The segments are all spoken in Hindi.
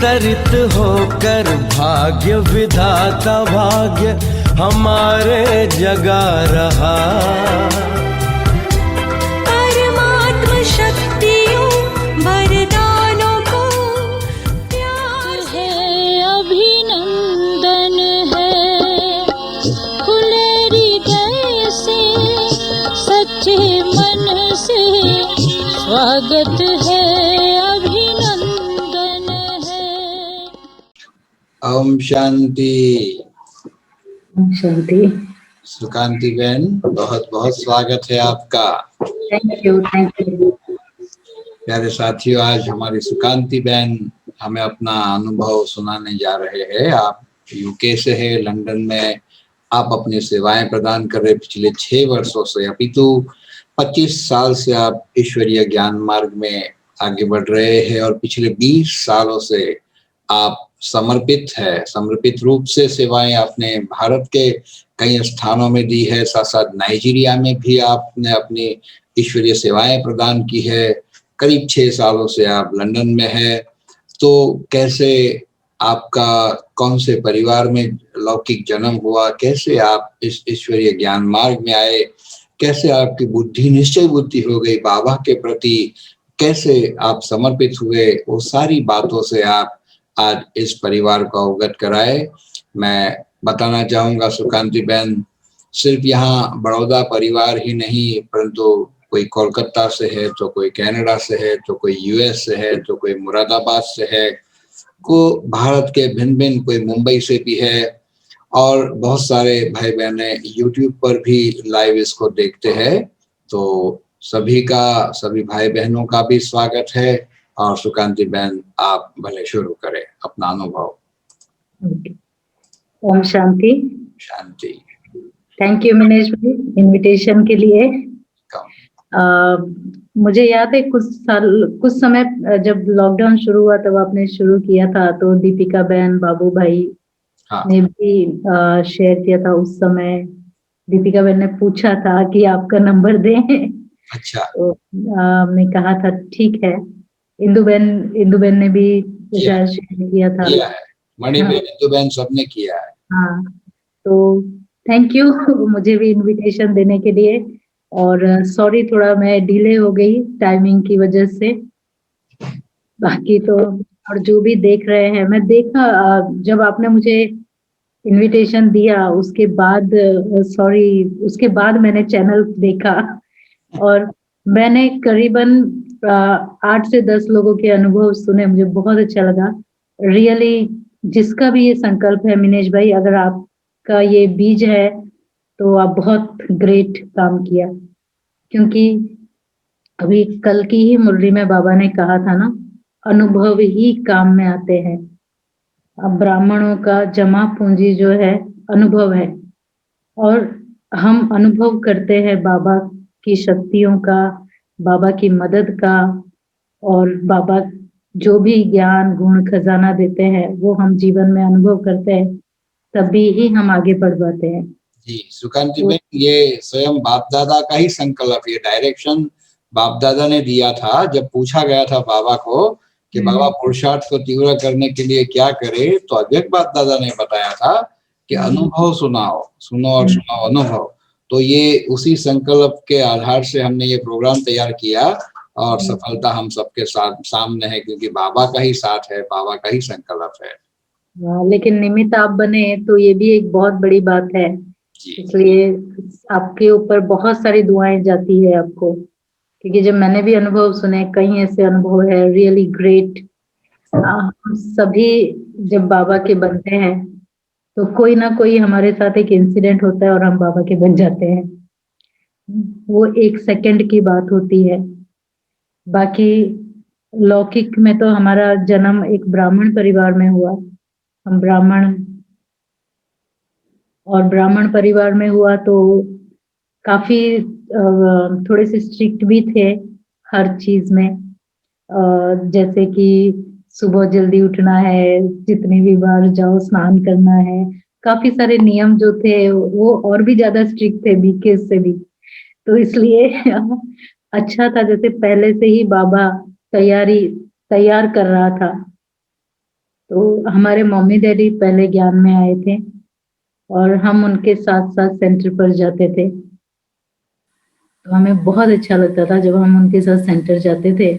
अवतरित होकर भाग्य विधाता भाग्य हमारे जगा रहा। परमात्म शक्तियों वरदानों को प्यार है, अभिनंदन है। खुले हृदय से सच्चे मन से स्वागत है, अभिनंदन है। ओम शांति। शांति। सुकांति बहन, बहुत बहुत स्वागत है आपका। Thank you, thank you. प्यारे साथियों, आज हमारी सुकांति बहन हमें अपना अनुभव सुनाने जा रहे हैं। आप यूके से है, लंदन में आप अपनी सेवाएं प्रदान कर रहे पिछले 6 वर्षों से, अपितु 25 साल से आप ईश्वरीय ज्ञान मार्ग में आगे बढ़ रहे हैं और पिछले 20 सालों से आप समर्पित रूप से सेवाएं आपने भारत के कई स्थानों में दी है। साथ साथ नाइजीरिया में भी आपने अपनी ईश्वरीय सेवाएं प्रदान की है। करीब 6 सालों से आप लंदन में है। तो कैसे आपका कौन से परिवार में लौकिक जन्म हुआ, कैसे आप इस ईश्वरीय ज्ञान मार्ग में आए, कैसे आपकी बुद्धि निश्चय बुद्धि हो गई बाबा के प्रति, कैसे आप समर्पित हुए, वो सारी बातों से आप आज इस परिवार को अवगत कराए। मैं बताना चाहूँगा सुकांति बहन, सिर्फ यहाँ बड़ौदा परिवार ही नहीं, परंतु कोई कोलकाता से है, तो कोई कनाडा से है, तो कोई यूएस से है, तो कोई मुरादाबाद से है, को भारत के भिन्न भिन्न, कोई मुंबई से भी है, और बहुत सारे भाई बहने यूट्यूब पर भी लाइव इसको देखते हैं। तो सभी भाई बहनों का भी स्वागत है। और सुकांति बहन, आप भले शुरू करें अपना अनुभव। ओम शांति। शांति। थैंक यू मनीष भाई इनविटेशन के लिए। मुझे याद है कुछ समय जब लॉकडाउन शुरू हुआ तब आपने शुरू किया था, तो दीपिका बहन, बाबू भाई ने भी शेयर किया था। उस समय दीपिका बहन ने पूछा था कि आपका नंबर दें। अच्छा। तो हमने कहा था ठीक है। इंदु बहन ने भी शेयर किया था। मणि बहन, इंदु बहन, सबने किया है। हाँ, तो थैंक यू मुझे भी इनविटेशन देने के लिए। और सॉरी, थोड़ा मैं डिले हो गई टाइमिंग की वजह से। बाकी तो और जो भी देख रहे हैं, मैं देखा जब आपने मुझे इनविटेशन दिया उसके बाद मैंने चैनल देखा और मैंने करीबन 8 से 10 लोगों के अनुभव सुने। मुझे बहुत अच्छा लगा रियली। जिसका भी ये संकल्प है मिनेश भाई, अगर आपका ये बीज है तो आप बहुत ग्रेट काम किया। क्योंकि अभी कल की ही मुरली में बाबा ने कहा था ना, अनुभव ही काम में आते हैं। अब ब्राह्मणों का जमा पूंजी जो है अनुभव है, और हम अनुभव करते हैं बाबा की शक्तियों का, बाबा की मदद का, और बाबा जो भी ज्ञान गुण खजाना देते हैं वो हम जीवन में अनुभव करते हैं, तभी ही हम आगे बढ़ पाते हैं। जी सुकांति बहन, ये स्वयं बाप दादा का ही संकल्प, ये डायरेक्शन बाप दादा ने दिया था। जब पूछा गया था बाबा को कि बाबा पुरुषार्थ को तीव्र करने के लिए क्या करे, तो अव्यक्त बाप दादा ने बताया था कि अनुभव सुनो और सुनाओ अनुभव। तो ये उसी संकल्प के आधार से हमने ये प्रोग्राम तैयार किया और सफलता हम सबके साथ सामने है, क्योंकि बाबा का ही साथ है, बाबा का ही संकल्प है। लेकिन निमित्त आप बने तो ये भी एक बहुत बड़ी बात है। इसलिए आपके ऊपर बहुत सारी दुआएं जाती है आपको, क्योंकि जब मैंने भी अनुभव सुने, कई ऐसे अनुभव है रियली ग्रेट। हम सभी जब बाबा के बनते हैं तो कोई ना कोई हमारे साथ एक इंसिडेंट होता है और हम बाबा के बन जाते हैं। वो 1 सेकंड की बात होती है। बाकी लौकिक में तो हमारा जन्म एक ब्राह्मण परिवार में हुआ। हम ब्राह्मण परिवार में हुआ तो काफी थोड़े से स्ट्रिक्ट भी थे हर चीज में। जैसे कि सुबह जल्दी उठना है, जितनी भी बार जाओ स्नान करना है, काफी सारे नियम जो थे वो और भी ज्यादा स्ट्रिक्ट थे बीके से भी। तो इसलिए अच्छा था जैसे पहले से ही बाबा तैयार कर रहा था। तो हमारे मम्मी डैडी पहले ज्ञान में आए थे और हम उनके साथ साथ सेंटर पर जाते थे। तो हमें बहुत अच्छा लगता था जब हम उनके साथ सेंटर जाते थे।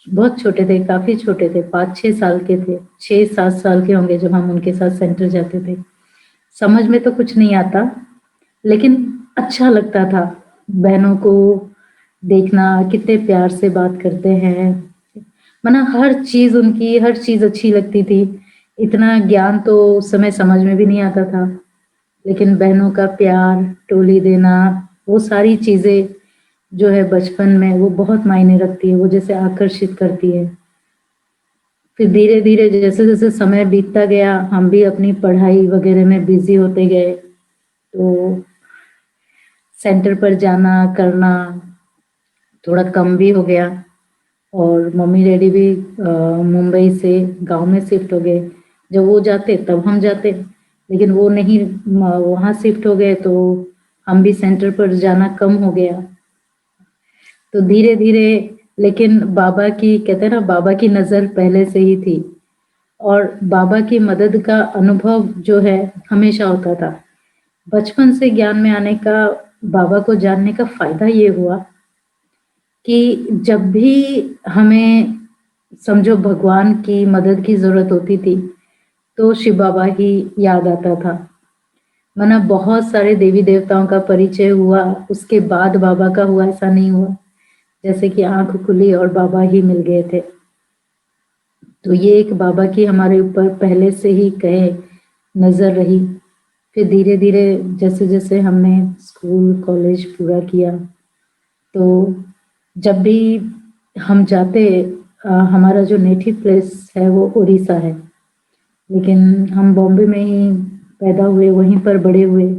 बहुत छोटे थे, काफी छोटे थे, 5-6 साल के थे, 6-7 साल के होंगे जब हम उनके साथ सेंटर जाते थे। समझ में तो कुछ नहीं आता, लेकिन अच्छा लगता था बहनों को देखना, कितने प्यार से बात करते हैं। माना हर चीज उनकी, हर चीज अच्छी लगती थी। इतना ज्ञान तो उस समय समझ में भी नहीं आता था, लेकिन बहनों का प्यार, टोली देना, वो सारी चीजें जो है बचपन में वो बहुत मायने रखती है, वो जैसे आकर्षित करती है। फिर धीरे धीरे जैसे जैसे समय बीतता गया, हम भी अपनी पढ़ाई वगैरह में बिजी होते गए। तो सेंटर पर जाना करना थोड़ा कम भी हो गया और मम्मी डैडी भी मुंबई से गांव में शिफ्ट हो गए। जब वो जाते तब हम जाते, लेकिन वो नहीं वहाँ शिफ्ट हो गए तो हम भी सेंटर पर जाना कम हो गया। तो धीरे धीरे, लेकिन बाबा की, कहते हैं ना, बाबा की नज़र पहले से ही थी और बाबा की मदद का अनुभव जो है हमेशा होता था। बचपन से ज्ञान में आने का, बाबा को जानने का फायदा ये हुआ कि जब भी हमें समझो भगवान की मदद की जरूरत होती थी तो शिव बाबा ही याद आता था। माना बहुत सारे देवी देवताओं का परिचय हुआ, उसके बाद बाबा का हुआ ऐसा नहीं हुआ। जैसे कि आंख खुली और बाबा ही मिल गए थे। तो ये एक बाबा की हमारे ऊपर पहले से ही कहे नजर रही। फिर धीरे धीरे जैसे जैसे हमने स्कूल कॉलेज पूरा किया, तो जब भी हम जाते, हमारा जो नेटिव प्लेस है वो उड़ीसा है, लेकिन हम बॉम्बे में ही पैदा हुए, वहीं पर बड़े हुए।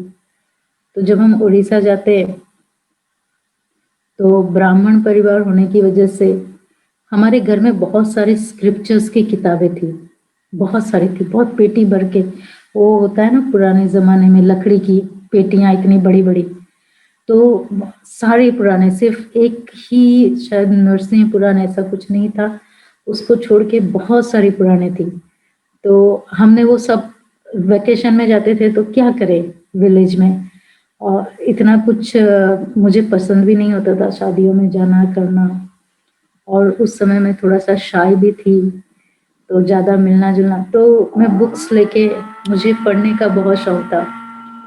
तो जब हम उड़ीसा जाते तो ब्राह्मण परिवार होने की वजह से हमारे घर में बहुत सारे स्क्रिप्चर्स की किताबें थी, बहुत सारी थी, बहुत पेटी भर के। वो होता है ना पुराने जमाने में लकड़ी की पेटियां इतनी बड़ी बड़ी, तो सारे पुराने, सिर्फ एक ही शायद नरसिंह पुराण ऐसा कुछ नहीं था, उसको छोड़ के बहुत सारी पुराने थी। तो हमने वो सब, वेकेशन में जाते थे तो क्या करें विलेज में, और इतना कुछ मुझे पसंद भी नहीं होता था शादियों में जाना करना, और उस समय मैं थोड़ा सा शाय भी थी, तो ज़्यादा मिलना जुलना, तो मैं बुक्स लेके, मुझे पढ़ने का बहुत शौक था।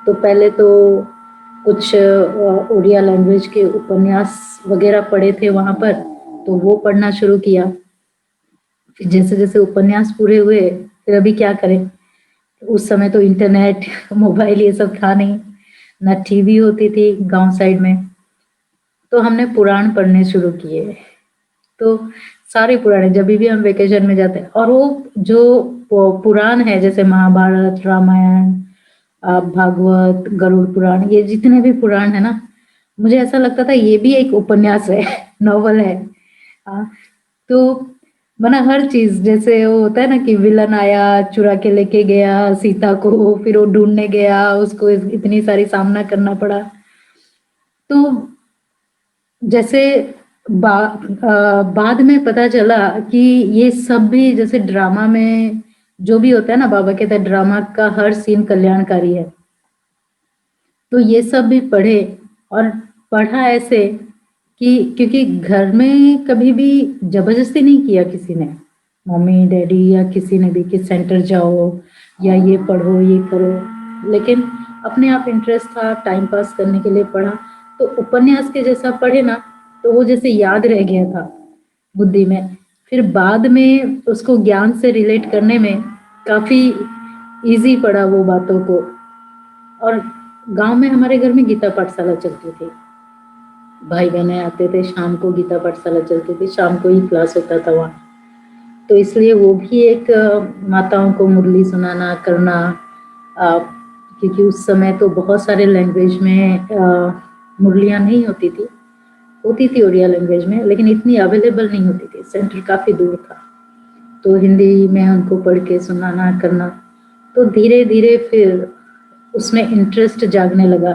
तो पहले तो कुछ उड़िया लैंग्वेज के उपन्यास वगैरह पढ़े थे वहाँ पर, तो वो पढ़ना शुरू किया। फिर जैसे जैसे उपन्यास पूरे हुए, फिर अभी क्या करें, उस समय तो इंटरनेट मोबाइल ये सब था नहीं, ना टीवी होती थी गांव साइड में। तो हमने पुराण पढ़ने शुरू किए। तो सारे पुराने जब भी हम वेकेशन में जाते हैं, और वो जो पुराण है जैसे महाभारत, रामायण, भागवत, गरुड़ पुराण, ये जितने भी पुराण है ना, मुझे ऐसा लगता था ये भी एक उपन्यास है नॉवल है। तो मना हर चीज, जैसे वो होता है ना कि विलन आया, चुरा के लेके गया सीता को, फिर वो ढूंढने गया, उसको इतनी सारी सामना करना पड़ा। तो जैसे बाद में पता चला कि ये सब भी जैसे ड्रामा में जो भी होता है ना, बाबा कहता है ड्रामा का हर सीन कल्याणकारी है। तो ये सब भी पढ़े, और पढ़ा ऐसे कि क्योंकि घर में कभी भी जबरदस्ती नहीं किया किसी ने, मम्मी डैडी या किसी ने भी, कि सेंटर जाओ या ये पढ़ो ये करो, लेकिन अपने आप इंटरेस्ट था, टाइम पास करने के लिए पढ़ा। तो उपन्यास के जैसा पढ़े ना, तो वो जैसे याद रह गया था बुद्धि में। फिर बाद में उसको ज्ञान से रिलेट करने में काफी इजी पड़ा वो बातों को। और गांव में हमारे घर में गीता पाठशाला चलती थी, भाई बहने आते थे, शाम को गीता पाठशाला चलती थी, शाम को ही क्लास होता था वहाँ। तो इसलिए वो भी एक माताओं को मुरली सुनाना करना, क्योंकि उस समय तो बहुत सारे लैंग्वेज में मुरलियाँ नहीं होती थी, होती थी उड़िया लैंग्वेज में, लेकिन इतनी अवेलेबल नहीं होती थी, सेंटर काफ़ी दूर था। तो हिंदी में उनको पढ़ के सुनाना करना, तो धीरे धीरे फिर उसमें इंटरेस्ट जागने लगा।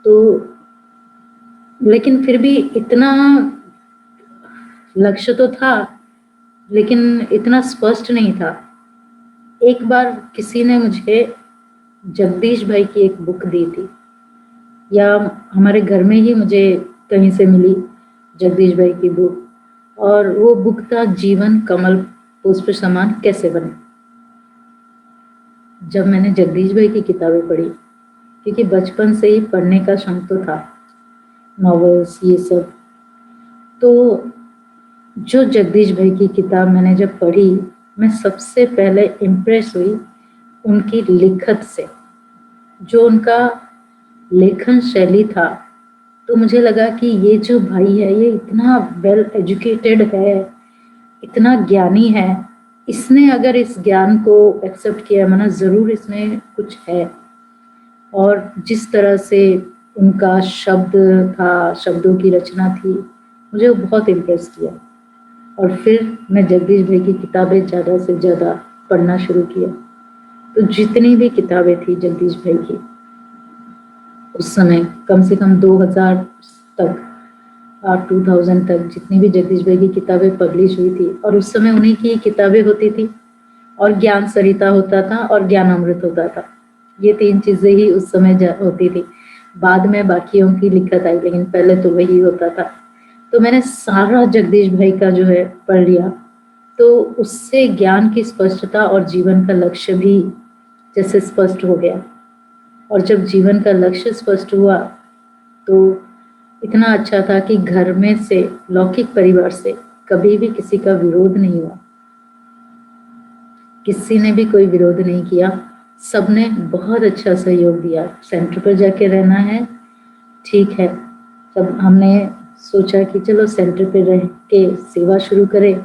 तो लेकिन फिर भी इतना लक्ष्य तो था लेकिन इतना स्पष्ट नहीं था। एक बार किसी ने मुझे जगदीश भाई की एक बुक दी थी, या हमारे घर में ही मुझे कहीं से मिली जगदीश भाई की बुक, और वो बुक था जीवन कमल पुष्प समान कैसे बने। जब मैंने जगदीश भाई की किताबें पढ़ी, क्योंकि बचपन से ही पढ़ने का शौक तो था, नॉवेल्स ये सब, तो जो जगदीश भाई की किताब मैंने जब पढ़ी, मैं सबसे पहले इम्प्रेस हुई उनकी लिखत से। जो उनका लेखन शैली था, तो मुझे लगा कि ये जो भाई है ये इतना वेल एजुकेटेड है, इतना ज्ञानी है, इसने अगर इस ज्ञान को एक्सेप्ट किया माना ज़रूर इसमें कुछ है। और जिस तरह से उनका शब्द था, शब्दों की रचना थी, मुझे वो बहुत इम्प्रेस किया। और फिर मैं जगदीश भाई की किताबें ज़्यादा से ज़्यादा पढ़ना शुरू किया। तो जितनी भी किताबें थी जगदीश भाई की, उस समय कम से कम 2000 तक, 2000 तक जितनी भी जगदीश भाई की किताबें पब्लिश हुई थी, और उस समय उन्हीं की किताबें होती थी, और ज्ञान सरिता होता था और ज्ञान अमृत होता था। ये 3 चीज़ें ही उस समय होती थी। बाद में बाकियों की लिखत आई, लेकिन पहले तो वही होता था। तो मैंने सारा जगदीश भाई का जो है पढ़ लिया, तो उससे ज्ञान की स्पष्टता और जीवन का लक्ष्य भी जैसे स्पष्ट हो गया। और जब जीवन का लक्ष्य स्पष्ट हुआ, तो इतना अच्छा था कि घर में से, लौकिक परिवार से कभी भी किसी का विरोध नहीं हुआ, किसी ने भी कोई विरोध नहीं किया, सबने बहुत अच्छा सहयोग दिया। सेंटर पर जाके रहना है, ठीक है। तब हमने सोचा कि चलो सेंटर पे रह के सेवा शुरू करें।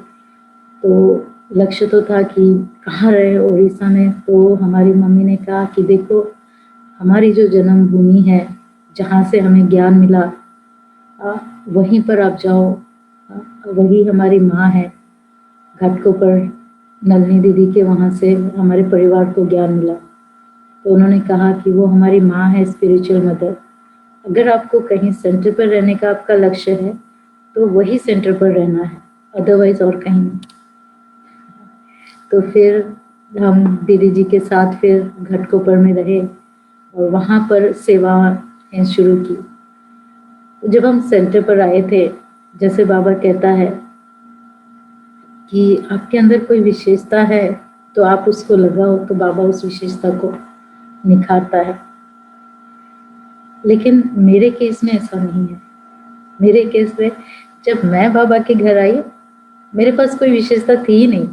तो लक्ष्य तो था कि कहाँ रहे, उड़ीसा में। तो हमारी मम्मी ने कहा कि देखो, हमारी जो जन्मभूमि है, जहाँ से हमें ज्ञान मिला, वहीं पर आप जाओ, वही हमारी माँ है। घाटकोपर नलिनी दीदी के वहाँ से हमारे परिवार को ज्ञान मिला। तो उन्होंने कहा कि वो हमारी माँ है, स्पिरिचुअल मदर। अगर आपको कहीं सेंटर पर रहने का आपका लक्ष्य है, तो वही सेंटर पर रहना है, अदरवाइज और कहीं नहीं। तो फिर हम दीदी जी के साथ फिर घाटकोपर में रहे और वहाँ पर सेवाएं शुरू की। जब हम सेंटर पर आए थे, जैसे बाबा कहता है कि आपके अंदर कोई विशेषता है तो आप उसको लगाओ, तो बाबा उस विशेषता को निखारता है। लेकिन मेरे केस में ऐसा नहीं है। मेरे केस में जब मैं बाबा के घर आई, मेरे पास कोई विशेषता थी ही नहीं।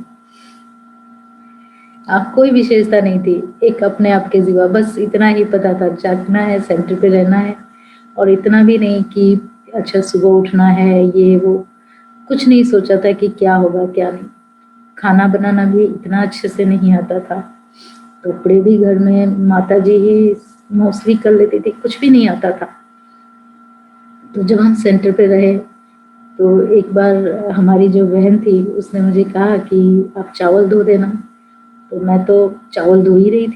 कोई विशेषता नहीं थी, एक अपने आप के सिवा बस इतना ही पता था, जागना है, सेंटर पे रहना है। और इतना भी नहीं कि अच्छा सुबह उठना है, ये वो कुछ नहीं सोचा था कि क्या होगा क्या नहीं। खाना बनाना भी इतना अच्छे से नहीं आता था, कपड़े भी घर में माता जी ही मोस्टली कर लेती थी, कुछ भी नहीं आता था। तो जब हम सेंटर पे रहे, तो एक बार हमारी जो बहन थी उसने मुझे कहा कि आप चावल धो देना। तो मैं तो चावल धो ही रही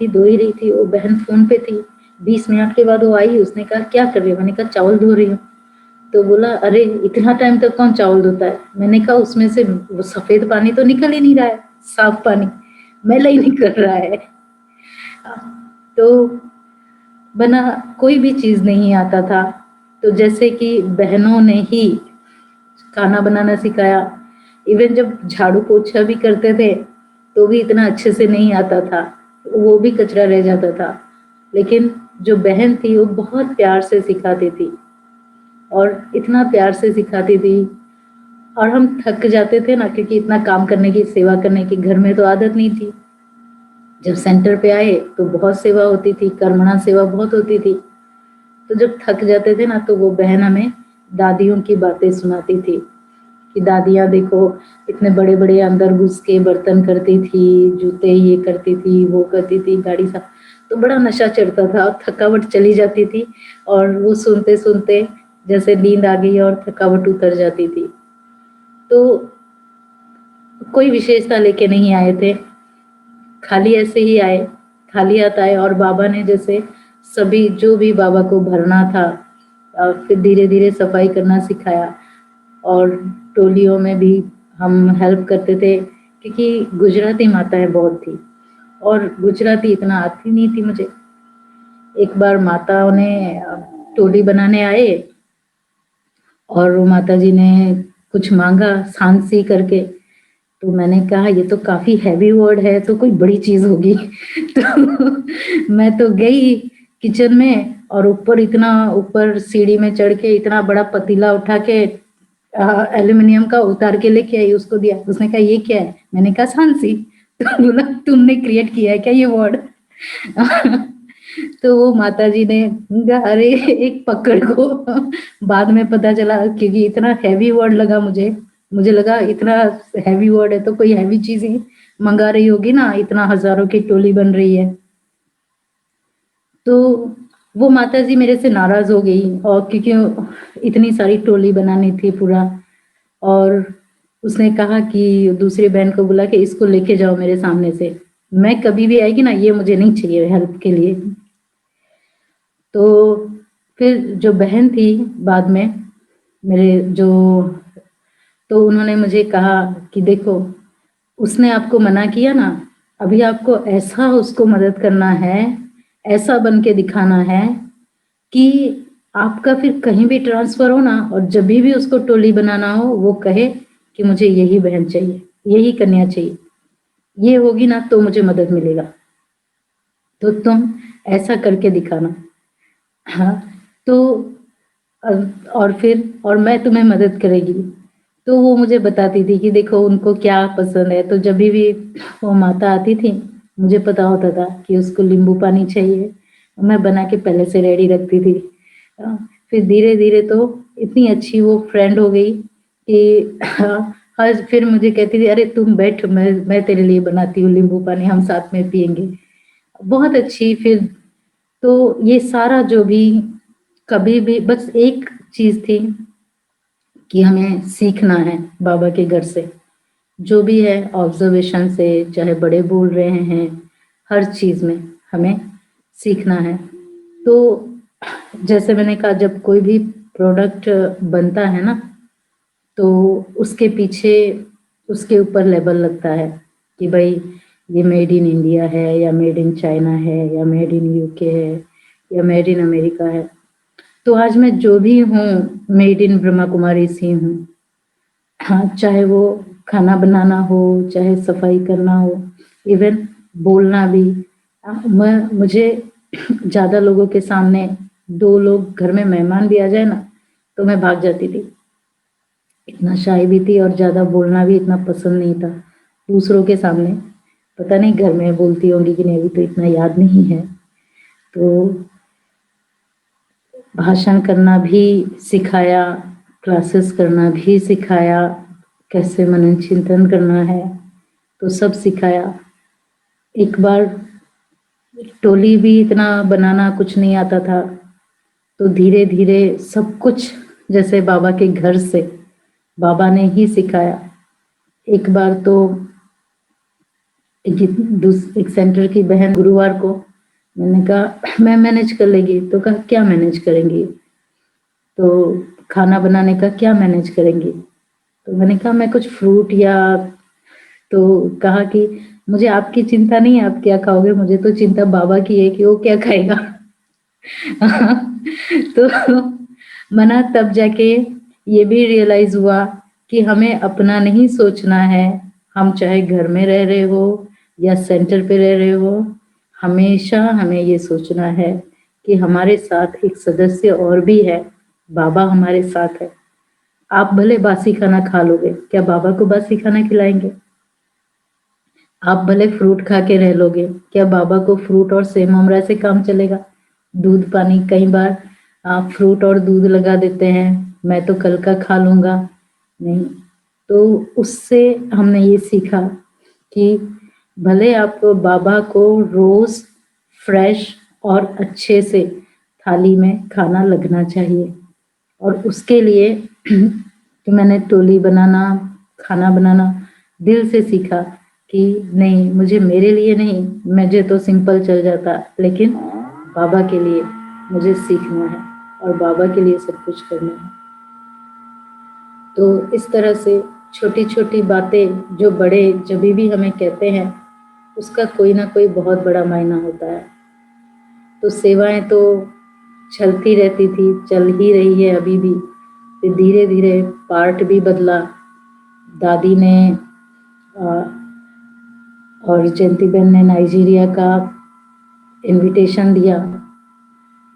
थी। वो बहन फोन पे थी। 20 मिनट के बाद वो आई, उसने कहा क्या कर रही हो? मैंने कहा चावल धो रही हूँ। तो बोला अरे इतना टाइम तक कौन चावल धोता है? मैंने कहा उसमें से वो सफेद पानी तो निकल ही नहीं रहा है, साफ पानी मैला ही निकल रहा है। तो बना कोई भी चीज नहीं आता था। तो जैसे कि बहनों ने ही खाना बनाना सिखाया। इवन जब झाड़ू पोछा भी करते थे तो भी इतना अच्छे से नहीं आता था, वो भी कचरा रह जाता था। लेकिन जो बहन थी वो बहुत प्यार से सिखाती थी, और इतना प्यार से सिखाती थी। और हम थक जाते थे ना, क्योंकि इतना काम करने की, सेवा करने की घर में तो आदत नहीं थी। जब सेंटर पे आए तो बहुत सेवा होती थी, कर्मणा सेवा बहुत होती थी। तो जब थक जाते थे ना, तो वो बहन हमें दादियों की बातें सुनाती थी कि दादियाँ देखो इतने बड़े बड़े अंदर घुस के बर्तन करती थी, जूते ये करती थी, वो करती थी, गाड़ी साफ। तो बड़ा नशा चढ़ता था और थकावट चली जाती थी, और वो सुनते सुनते जैसे नींद आ गई और थकावट उतर जाती थी। तो कोई विशेषता लेके नहीं आए थे, खाली ऐसे ही आए, खाली हाथ आए। और बाबा ने जैसे सभी जो भी बाबा को भरना था, फिर धीरे धीरे सफाई करना सिखाया। और टोलियों में भी हम हेल्प करते थे, क्योंकि गुजराती माताएं बहुत थी और गुजराती इतना आती नहीं थी मुझे। एक बार माताओं ने टोली बनाने आए और वो माता जी ने कुछ मांगा सांसी करके, तो मैंने कहा ये तो काफी हैवी वर्ड है, तो कोई बड़ी चीज होगी। तो मैं तो गई किचन में और ऊपर सीढ़ी में चढ़ के इतना बड़ा पतीला उठा के एल्यूमिनियम का उतार के लेके आई, उसको दिया। उसने कहा ये क्या है? मैंने कहा सांसी। तो बोला तुमने क्रिएट किया है क्या ये वर्ड? तो वो माता जी ने कहा अरे एक पकड़ को। बाद में पता चला, क्योंकि इतना हैवी वर्ड लगा मुझे लगा इतना हैवी वर्ड है तो कोई हैवी चीज ही मंगा रही होगी ना, इतना हजारों की टोली बन रही है। तो वो माता जी मेरे से नाराज हो गई, और क्योंकि इतनी सारी टोली बनानी थी पूरा, और उसने कहा कि दूसरी बहन को बुला के इसको लेके जाओ मेरे सामने से, मैं कभी भी आएगी ना ये मुझे नहीं चाहिए हेल्प के लिए। तो फिर जो बहन थी बाद में मेरे जो, तो उन्होंने मुझे कहा कि देखो उसने आपको मना किया ना, अभी आपको ऐसा उसको मदद करना है, ऐसा बन के दिखाना है कि आपका फिर कहीं भी ट्रांसफर हो ना, और जब भी उसको टोली बनाना हो वो कहे कि मुझे यही बहन चाहिए, यही कन्या चाहिए, ये होगी ना तो मुझे मदद मिलेगा, तो तुम ऐसा करके दिखाना। हाँ, तो और मैं तुम्हें मदद करेगी। तो वो मुझे बताती थी कि देखो उनको क्या पसंद है, तो जब भी वो माता आती थी मुझे पता होता था कि उसको नींबू पानी चाहिए, मैं बना के पहले से रेडी रखती थी। फिर धीरे धीरे तो इतनी अच्छी वो फ्रेंड हो गई कि हर फिर मुझे कहती थी अरे तुम बैठ, मैं तेरे लिए बनाती हूँ नींबू पानी, हम साथ में पियेंगे। बहुत अच्छी। फिर तो ये सारा जो भी, कभी भी बस एक चीज थी कि हमें सीखना है बाबा के घर से, जो भी है ऑब्जर्वेशन से, चाहे बड़े बोल रहे हैं, हर चीज में हमें सीखना है। तो जैसे मैंने कहा जब कोई भी प्रोडक्ट बनता है ना, तो उसके पीछे उसके ऊपर लेबल लगता है कि भाई ये मेड इन इंडिया है, या मेड इन चाइना है, या मेड इन यूके है, या मेड इन अमेरिका है। तो आज मैं जो भी हूँ मेड इन ब्रह्मा कुमारी से हूँ। हाँ, चाहे वो खाना बनाना हो, चाहे सफाई करना हो, इवन बोलना भी। मुझे ज्यादा लोगों के सामने, 2 लोग घर में मेहमान भी आ जाए ना तो मैं भाग जाती थी, इतना शाय भी थी, और ज्यादा बोलना भी इतना पसंद नहीं था दूसरों के सामने। पता नहीं घर में बोलती होंगी कि नहीं, अभी तो इतना याद नहीं है। तो भाषण करना भी सिखाया, क्लासेस करना भी सिखाया, कैसे मनन चिंतन करना है तो सब सिखाया। एक बार टोली भी इतना बनाना कुछ नहीं आता था, तो धीरे धीरे सब कुछ जैसे बाबा के घर से बाबा ने ही सिखाया। एक बार तो एक सेंटर की बहन गुरुवार को, मैंने कहा मैं मैनेज कर लेगी, तो कहा क्या मैनेज करेंगी? तो खाना बनाने का क्या मैनेज करेंगी? तो मैंने कहा मैं कुछ फ्रूट या, तो कहा कि मुझे आपकी चिंता नहीं है आप क्या खाओगे, मुझे तो चिंता बाबा की है कि वो क्या खाएगा। तो मना तब जाके ये भी रियलाइज हुआ कि हमें अपना नहीं सोचना है। हम चाहे घर में रह रहे हो या सेंटर पे रह रहे हो, हमेशा हमें ये सोचना है कि हमारे साथ एक सदस्य और भी है, बाबा हमारे साथ है। आप भले बासी खाना खा लोगे, क्या बाबा को बासी खाना खिलाएंगे? आप भले फ्रूट खा के रह लोगे, क्या बाबा को फ्रूट और सेम उमरा से काम चलेगा? दूध पानी, कई बार आप फ्रूट और दूध लगा देते हैं, मैं तो कल का खा लूंगा, नहीं। तो उससे हमने ये सीखा कि भले आपको बाबा को रोज फ्रेश और अच्छे से थाली में खाना लगना चाहिए, और उसके लिए तो मैंने टोली बनाना, खाना बनाना दिल से सीखा कि नहीं, मुझे मेरे लिए नहीं, मुझे तो सिंपल चल जाता, लेकिन बाबा के लिए मुझे सीखना है और बाबा के लिए सब कुछ करना है। तो इस तरह से छोटी छोटी बातें जो बड़े जब भी हमें कहते हैं उसका कोई ना कोई बहुत बड़ा मायना होता है। तो सेवाएं तो चलती रहती थी, चल ही रही है अभी भी। फिर धीरे धीरे पार्ट भी बदला। दादी ने और जयंती बहन ने नाइजीरिया का इनविटेशन दिया।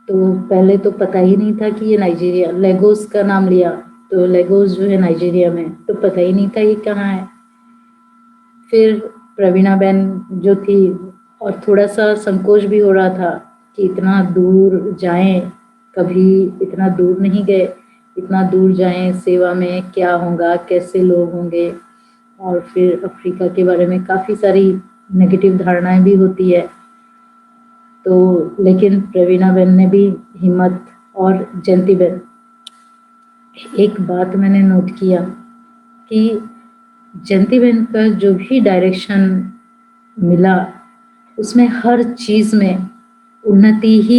तो पहले तो पता ही नहीं था कि ये नाइजीरिया, लेगोस का नाम लिया तो लेगोस जो है नाइजीरिया में, तो पता ही नहीं था ये कहाँ है। फिर प्रवीणा बहन जो थी, और थोड़ा सा संकोच भी हो रहा था कि इतना दूर जाएं, कभी इतना दूर नहीं गए, इतना दूर जाएं सेवा में, क्या होगा, कैसे लोग होंगे। और फिर अफ्रीका के बारे में काफ़ी सारी नेगेटिव धारणाएं भी होती है। तो लेकिन प्रवीणा बहन ने भी हिम्मत, और जयंती बहन, एक बात मैंने नोट किया कि जयंती बहन का जो भी डायरेक्शन मिला उसमें हर चीज़ में उन्नति ही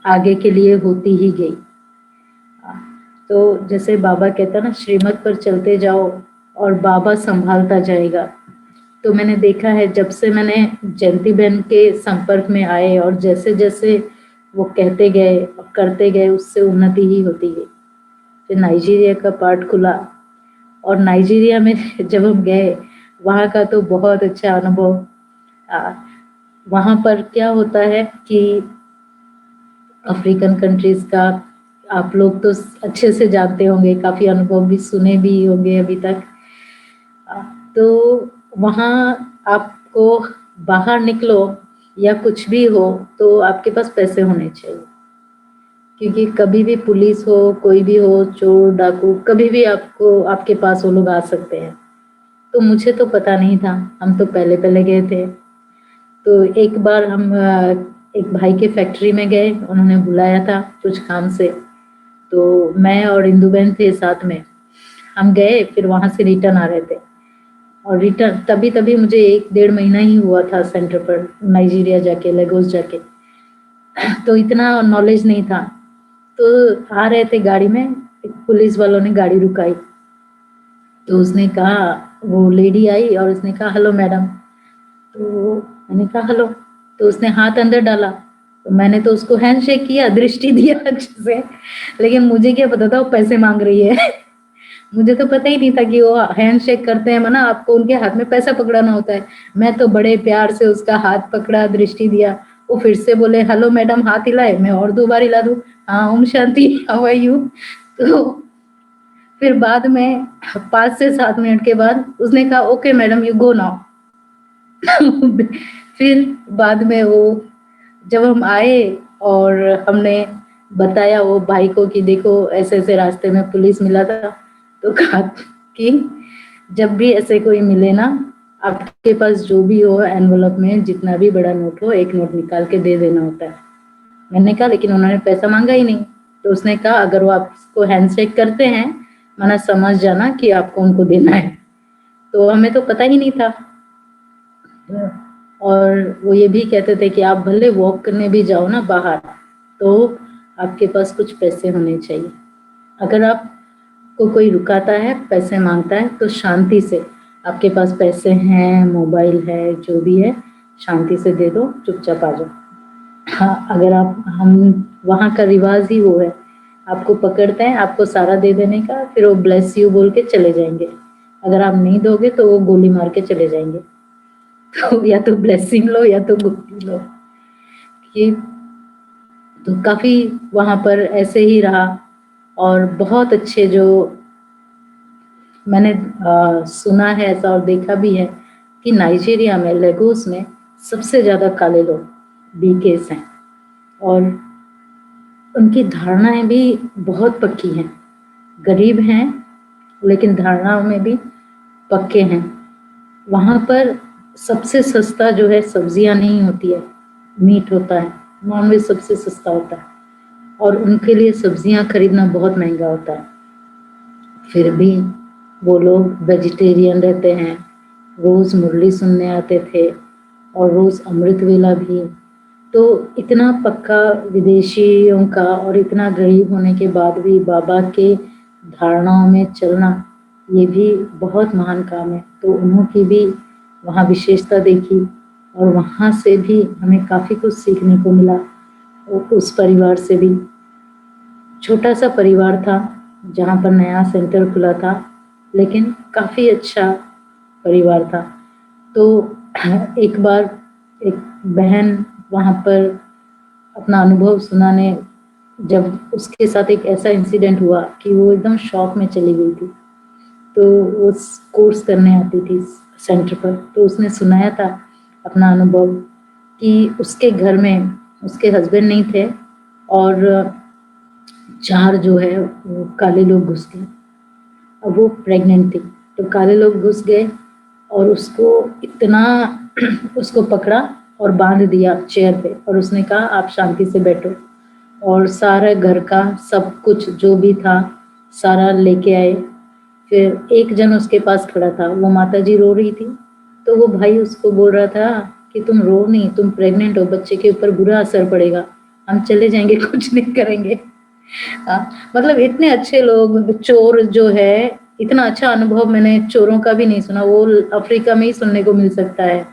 आगे के लिए होती ही गई। तो जैसे बाबा कहता ना, श्रीमत पर चलते जाओ और बाबा संभालता जाएगा। तो मैंने देखा है जब से मैंने जयंती बहन के संपर्क में आए और जैसे जैसे वो कहते गए और करते गए, उससे उन्नति ही होती गई। फिर नाइजीरिया का पार्ट खुला, और नाइजीरिया में जब हम गए वहाँ का तो बहुत अच्छा अनुभव। वहाँ पर क्या होता है कि अफ्रीकन कंट्रीज़ का आप लोग तो अच्छे से जानते होंगे, काफ़ी अनुभव भी सुने भी होंगे अभी तक। तो वहाँ आपको बाहर निकलो या कुछ भी हो तो आपके पास पैसे होने चाहिए, क्योंकि कभी भी पुलिस हो, कोई भी हो, चोर डाकू, कभी भी आपको आपके पास वो लोग आ सकते हैं। तो मुझे तो पता नहीं था, हम तो पहले पहले गए थे। तो एक बार हम एक भाई के फैक्ट्री में गए, उन्होंने बुलाया था कुछ काम से, तो मैं और इंदु बहन थे साथ में। हम गए, फिर वहाँ से रिटर्न आ रहे थे, और रिटर्न तभी मुझे 1-1.5 महीना ही हुआ था सेंटर पर नाइजीरिया जाके, लेगोस जाके, तो इतना नॉलेज नहीं था। तो आ रहे थे गाड़ी में, एक पुलिस वालों ने गाड़ी रुकाई, तो उसने कहा, वो लेडी आई और उसने कहा हेलो मैडम। तो मैंने कहा हेलो, तो उसने हाथ अंदर डाला, तो मैंने तो उसको हैंडशेक किया, दृष्टि दिया अच्छे से, लेकिन मुझे क्या पता था वो पैसे मांग रही है। मुझे तो पता ही नहीं था कि वो हैंडशेक करते हैं ना, आपको उनके हाथ में पैसा पकड़ाना होता है। मैं तो बड़े प्यार से उसका हाथ पकड़ा, दृष्टि दिया। वो फिर से बोले हेलो मैडम, हाथ हिलाए, मैं और 2 बार हिला दूं, हाँ Om Shanti, how are you. तो फिर बाद में 5 से 7 मिनट के बाद उसने कहा okay madam you go now. फिर बाद में वो जब हम आए और हमने बताया वो भाई को कि देखो ऐसे ऐसे रास्ते में पुलिस मिला था, तो कहा कि जब भी ऐसे कोई मिले ना, आपके पास जो भी हो एनवलप में, जितना भी बड़ा नोट हो, एक नोट निकाल के दे देना होता है। मैंने कहा लेकिन उन्होंने पैसा मांगा ही नहीं। तो उसने कहा अगर वो आपको हैंडशेक करते हैं, माना समझ जाना कि आपको उनको देना है। तो हमें तो पता ही नहीं था। और वो ये भी कहते थे कि आप भले वॉक करने भी जाओ ना बाहर, तो आपके पास कुछ पैसे होने चाहिए। अगर आपको कोई रुकाता है, पैसे मांगता है, तो शांति से, आपके पास पैसे हैं, मोबाइल है, जो भी है, शांति से दे दो, चुपचाप आ जाओ। हाँ, अगर हम वहाँ का रिवाज ही वो है, आपको पकड़ते हैं, आपको सारा दे देने का, फिर वो ब्लेस यू बोल के चले जाएंगे। अगर आप नहीं दोगे तो वो गोली मार के चले जाएंगे। तो या तो ब्लेसिंग लो या तो गोली लो। ये तो काफ़ी वहाँ पर ऐसे ही रहा। और बहुत अच्छे, जो मैंने सुना है ऐसा और देखा भी है कि नाइजीरिया में, लेगोस में सबसे ज़्यादा काले लोग बीकेस हैं, और उनकी धारणाएं भी बहुत पक्की हैं। गरीब हैं लेकिन धारणाओं में भी पक्के हैं। वहाँ पर सबसे सस्ता जो है सब्जियां नहीं होती है, मीट होता है, नॉनवेज सबसे सस्ता होता है, और उनके लिए सब्जियां खरीदना बहुत महंगा होता है। फिर भी वो लोग वेजिटेरियन रहते हैं, रोज़ मुरली सुनने आते थे और रोज़ अमृत वेला भी। तो इतना पक्का विदेशियों का, और इतना गरीब होने के बाद भी बाबा के धारणाओं में चलना, ये भी बहुत महान काम है। तो उन्होंने भी वहाँ विशेषता देखी और वहाँ से भी हमें काफ़ी कुछ सीखने को मिला। उस परिवार से भी, छोटा सा परिवार था जहाँ पर नया सेंटर खुला था, लेकिन काफ़ी अच्छा परिवार था। तो एक बार एक बहन वहाँ पर अपना अनुभव सुनाने, जब उसके साथ एक ऐसा इंसिडेंट हुआ कि वो एकदम शॉक में चली गई थी। तो वो कोर्स करने आती थी सेंटर पर, तो उसने सुनाया था अपना अनुभव कि उसके घर में उसके हस्बैंड नहीं थे और 4 जो है वो काले लोग घुस गए। अब वो प्रेग्नेंट थी, तो काले लोग घुस गए और उसको इतना उसको पकड़ा और बांध दिया चेयर पे, और उसने कहा आप शांति से बैठो, और सारा घर का सब कुछ जो भी था सारा लेके आए। फिर एक जन उसके पास खड़ा था, वो माताजी रो रही थी, तो वो भाई उसको बोल रहा था कि तुम रो नहीं, तुम प्रेग्नेंट हो, बच्चे के ऊपर बुरा असर पड़ेगा, हम चले जाएंगे, कुछ नहीं करेंगे। मतलब इतने अच्छे लोग। चोर जो है, इतना अच्छा अनुभव मैंने चोरों का भी नहीं सुना, वो अफ्रीका में ही सुनने को मिल सकता है।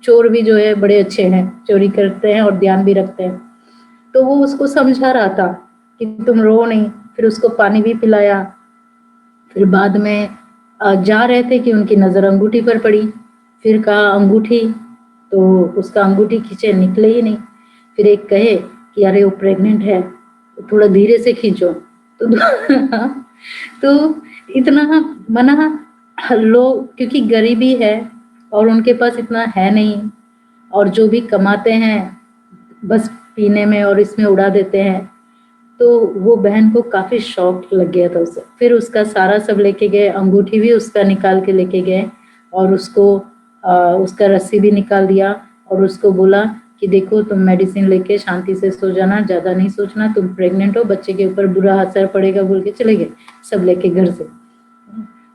चोर भी जो है बड़े अच्छे हैं, चोरी करते हैं और ध्यान भी रखते हैं। तो वो उसको समझा रहा था कि तुम रो नहीं, फिर उसको पानी भी पिलाया। फिर बाद में जा रहे थे कि उनकी नज़र अंगूठी पर पड़ी, फिर कहा अंगूठी, तो उसका अंगूठी खींचे, निकले ही नहीं। फिर एक कहे कि अरे वो प्रेग्नेंट है, तो थोड़ा धीरे से खींचो, तो तो इतना मना लोग, क्योंकि गरीबी है और उनके पास इतना है नहीं, और जो भी कमाते हैं बस पीने में और इसमें उड़ा देते हैं। तो वो बहन को काफ़ी शौक लग गया था उसे। फिर उसका सारा सब लेके गए, अंगूठी भी उसका निकाल के लेके गए, और उसको उसका रस्सी भी निकाल दिया, और उसको बोला कि देखो तुम मेडिसिन लेके शांति से सो जाना, ज़्यादा नहीं सोचना, तुम प्रेग्नेंट हो, बच्चे के ऊपर बुरा असर पड़ेगा, बोल के चले गए सब लेके घर से।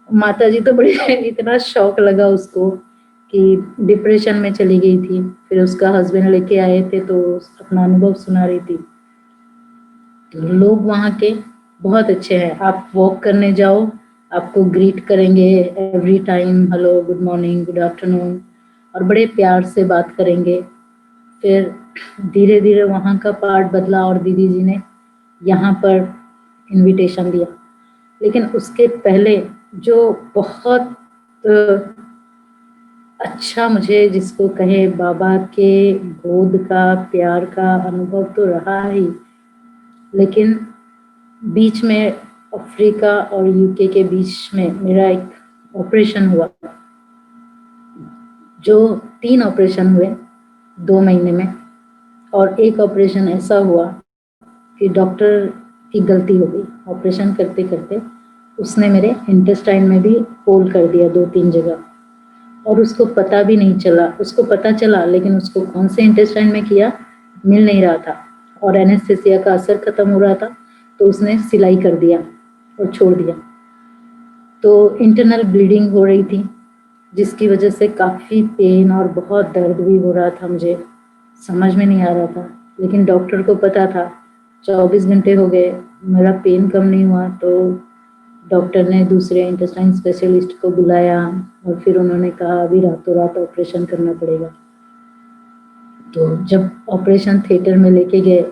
माता जी तो बड़ी इतना शौक लगा उसको कि डिप्रेशन में चली गई थी। फिर उसका हस्बैंड लेके आए थे, तो अपना अनुभव सुना रही थी। तो लोग वहाँ के बहुत अच्छे हैं। आप वॉक करने जाओ, आपको ग्रीट करेंगे every time, hello, good morning, good afternoon, और बड़े प्यार से बात करेंगे। फिर धीरे धीरे वहाँ का पार्ट बदला और दीदी जी ने यहाँ पर इनविटेशन दिया। लेकिन उसके पहले जो बहुत अच्छा, मुझे जिसको कहे बाबा के गोद का प्यार का अनुभव तो रहा ही, लेकिन बीच में अफ्रीका और यूके के बीच में मेरा एक ऑपरेशन हुआ, जो 3 ऑपरेशन हुए 2 महीने में। और एक ऑपरेशन ऐसा हुआ कि डॉक्टर की गलती हो गई, ऑपरेशन करते करते उसने मेरे इंटेस्टाइन में भी होल कर दिया 2-3 जगह, और उसको पता भी नहीं चला। उसको पता चला लेकिन उसको कौन से इंटेस्टाइन में किया मिल नहीं रहा था, और एनेस्थेसिया का असर खत्म हो रहा था, तो उसने सिलाई कर दिया और छोड़ दिया। तो इंटरनल ब्लीडिंग हो रही थी, जिसकी वजह से काफ़ी पेन और बहुत दर्द भी हो रहा था, मुझे समझ में नहीं आ रहा था। लेकिन डॉक्टर को पता था, 24 घंटे हो गए, मेरा पेन कम नहीं हुआ। तो डॉक्टर ने दूसरे इंटेस्टाइन स्पेशलिस्ट को बुलाया, और फिर उन्होंने कहा अभी रातों रात ऑपरेशन करना पड़ेगा। तो जब ऑपरेशन थिएटर में लेके गए,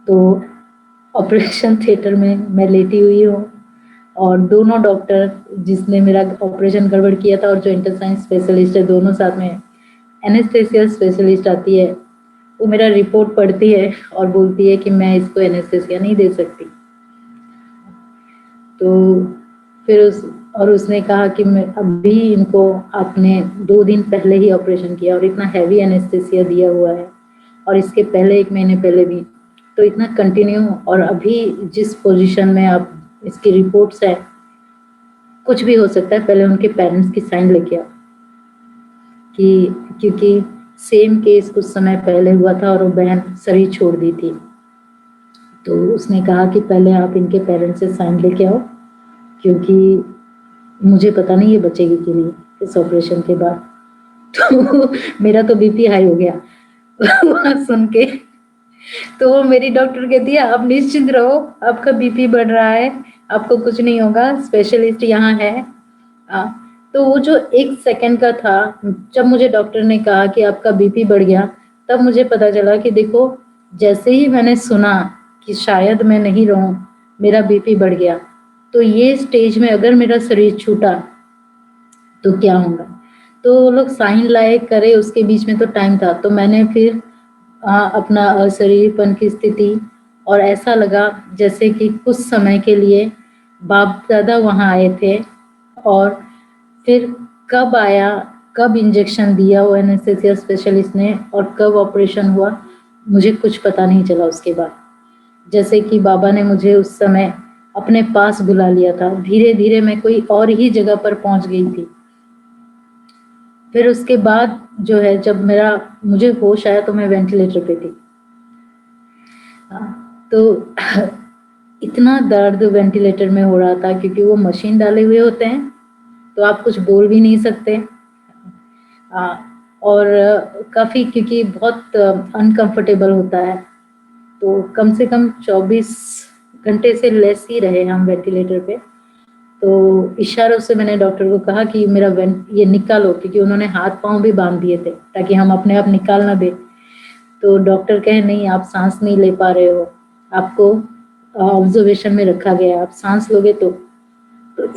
तो ऑपरेशन थिएटर में मैं लेटी हुई हूँ, और दोनों डॉक्टर, जिसने मेरा ऑपरेशन गड़बड़ किया था और जो इंटेस्टाइन स्पेशलिस्ट है, दोनों साथ में। एनेस्थेसिया स्पेशलिस्ट आती है, वो मेरा रिपोर्ट पढ़ती है और बोलती है कि मैं इसको एनेस्थेसिया नहीं दे सकती। तो फिर उसने कहा कि मैं अभी इनको, आपने 2 दिन पहले ही ऑपरेशन किया और इतना हैवी एनेस्थेसिया दिया हुआ है, और इसके पहले 1 महीने पहले भी, तो इतना कंटिन्यू, और अभी जिस पोजीशन में आप, इसकी रिपोर्ट्स है, कुछ भी हो सकता है, पहले उनके पेरेंट्स की साइन लेके आओ, कि क्योंकि सेम केस कुछ समय पहले हुआ था और वो बहन शरीर छोड़ दी थी। तो उसने कहा कि पहले आप इनके पेरेंट्स से साइन लेके आओ, क्योंकि मुझे पता नहीं ये बचेगी कि नहीं इस ऑपरेशन के बाद। तो मेरा तो बीपी हाई हो गया वहाँ सुन के। तो वो मेरी डॉक्टर कहती है आप निश्चिंत रहो, आपका बीपी बढ़ रहा है, आपको कुछ नहीं होगा, स्पेशलिस्ट यहाँ है। आ, तो वो जो 1 सेकंड का था, जब मुझे डॉक्टर ने कहा कि आपका बीपी बढ़ गया, तब मुझे पता चला कि देखो, जैसे ही मैंने सुना कि शायद मैं नहीं रहूं, मेरा बीपी बढ़ गया, तो ये स्टेज में अगर मेरा शरीर छूटा तो क्या होगा। तो वो लोग साइन लाए करे, उसके बीच में तो टाइम था, तो मैंने फिर अपना अशरीरपन की स्थिति, और ऐसा लगा जैसे कि कुछ समय के लिए बाप दादा वहाँ आए थे, और फिर कब आया, कब इंजेक्शन दिया वो एनेस्थेसिया स्पेशलिस्ट ने, और कब ऑपरेशन हुआ, मुझे कुछ पता नहीं चला उसके बाद। जैसे कि बाबा ने मुझे उस समय अपने पास बुला लिया था, धीरे धीरे मैं कोई और ही जगह पर पहुंच गई थी। फिर उसके बाद जो है, जब मुझे होश आया तो मैं वेंटिलेटर पे थी। तो इतना दर्द वेंटिलेटर में हो रहा था, क्योंकि वो मशीन डाले हुए होते हैं, तो आप कुछ बोल भी नहीं सकते। और काफ़ी, क्योंकि बहुत अनकंफर्टेबल होता है, तो कम से कम 24 घंटे से लेस ही रहे हम वेंटिलेटर पे। तो इशारों से मैंने डॉक्टर को कहा कि मेरा ये निकालो, क्योंकि उन्होंने हाथ पांव भी बांध दिए थे ताकि हम अपने आप निकाल ना दे। तो डॉक्टर कहे नहीं, आप सांस नहीं ले पा रहे हो, आपको ऑब्जर्वेशन में रखा गया है, आप सांस लोगे तो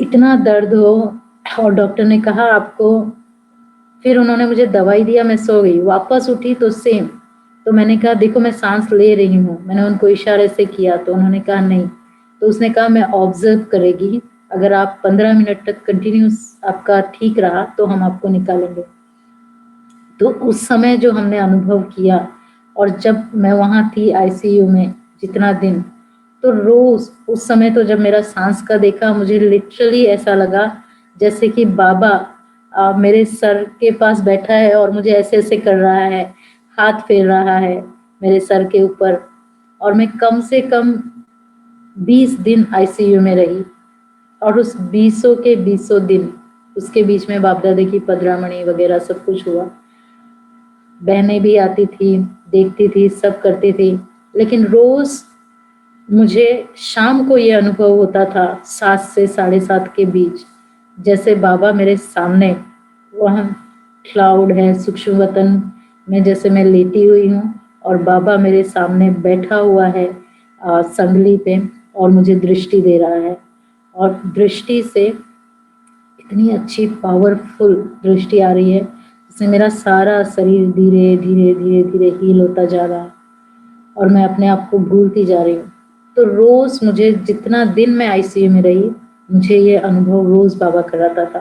इतना दर्द हो। और डॉक्टर ने कहा आपको, फिर उन्होंने मुझे दवाई दिया, मैं सो गई, वापस उठी तो सेम। तो मैंने कहा देखो मैं सांस ले रही हूँ, मैंने उनको इशारे से किया, तो उन्होंने कहा नहीं। तो उसने कहा मैं ऑब्जर्व करेगी, अगर आप 15 मिनट तक कंटिन्यूस आपका ठीक रहा तो हम आपको निकालेंगे। तो उस समय जो हमने अनुभव किया, और जब मैं वहाँ थी आईसीयू में जितना दिन, तो रोज उस समय तो जब मेरा सांस का देखा, मुझे लिटरली ऐसा लगा जैसे कि बाबा मेरे सर के पास बैठा है और मुझे ऐसे ऐसे कर रहा है, हाथ फेर रहा है मेरे सर के ऊपर। और मैं कम से कम 20 दिन आईसीयू में रही, और उस 20 के 20 दिन, उसके बीच में बाप दादा की पधरामणी वगैरह सब कुछ हुआ। बहनें भी आती थी, देखती थी, सब करती थी, लेकिन रोज मुझे शाम को ये अनुभव होता था 7 से 7:30 के बीच, जैसे बाबा मेरे सामने, वहाँ क्लाउड है सूक्ष्म वतन में, जैसे मैं लेटी हुई हूँ और बाबा मेरे सामने बैठा हुआ है संगली पे, और मुझे दृष्टि दे रहा है। और दृष्टि से इतनी अच्छी पावरफुल दृष्टि आ रही है, जिससे मेरा सारा शरीर धीरे धीरे धीरे धीरे हील होता जा रहा है, और मैं अपने आप को भूलती जा रही हूँ। तो रोज मुझे, जितना दिन मैं आईसीयू में रही, मुझे ये अनुभव रोज बाबा कराता था।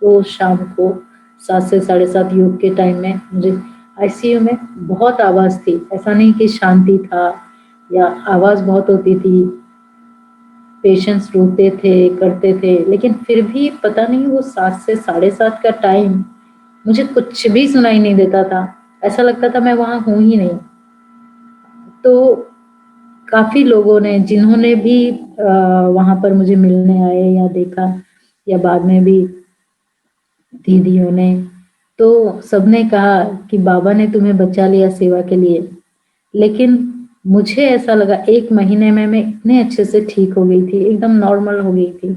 रोज शाम को 7 से 7:30 योग के टाइम में मुझे आईसीयू में बहुत आवाज थी, ऐसा नहीं कि शांति था, या आवाज बहुत होती थी, पेशेंट्स रोते थे, करते थे, लेकिन फिर भी पता नहीं वो 7 से 7:30 का टाइम मुझे कुछ भी सुनाई नहीं देता था, ऐसा लगता था मैं वहां हूं ही नहीं। तो काफी लोगों ने, जिन्होंने भी वहां पर मुझे मिलने आए या देखा, या बाद में भी दीदियों ने, तो सबने कहा कि बाबा ने तुम्हें बचा लिया सेवा के लिए। लेकिन मुझे ऐसा लगा 1 महीने में मैं इतने अच्छे से ठीक हो गई थी, एकदम नॉर्मल हो गई थी।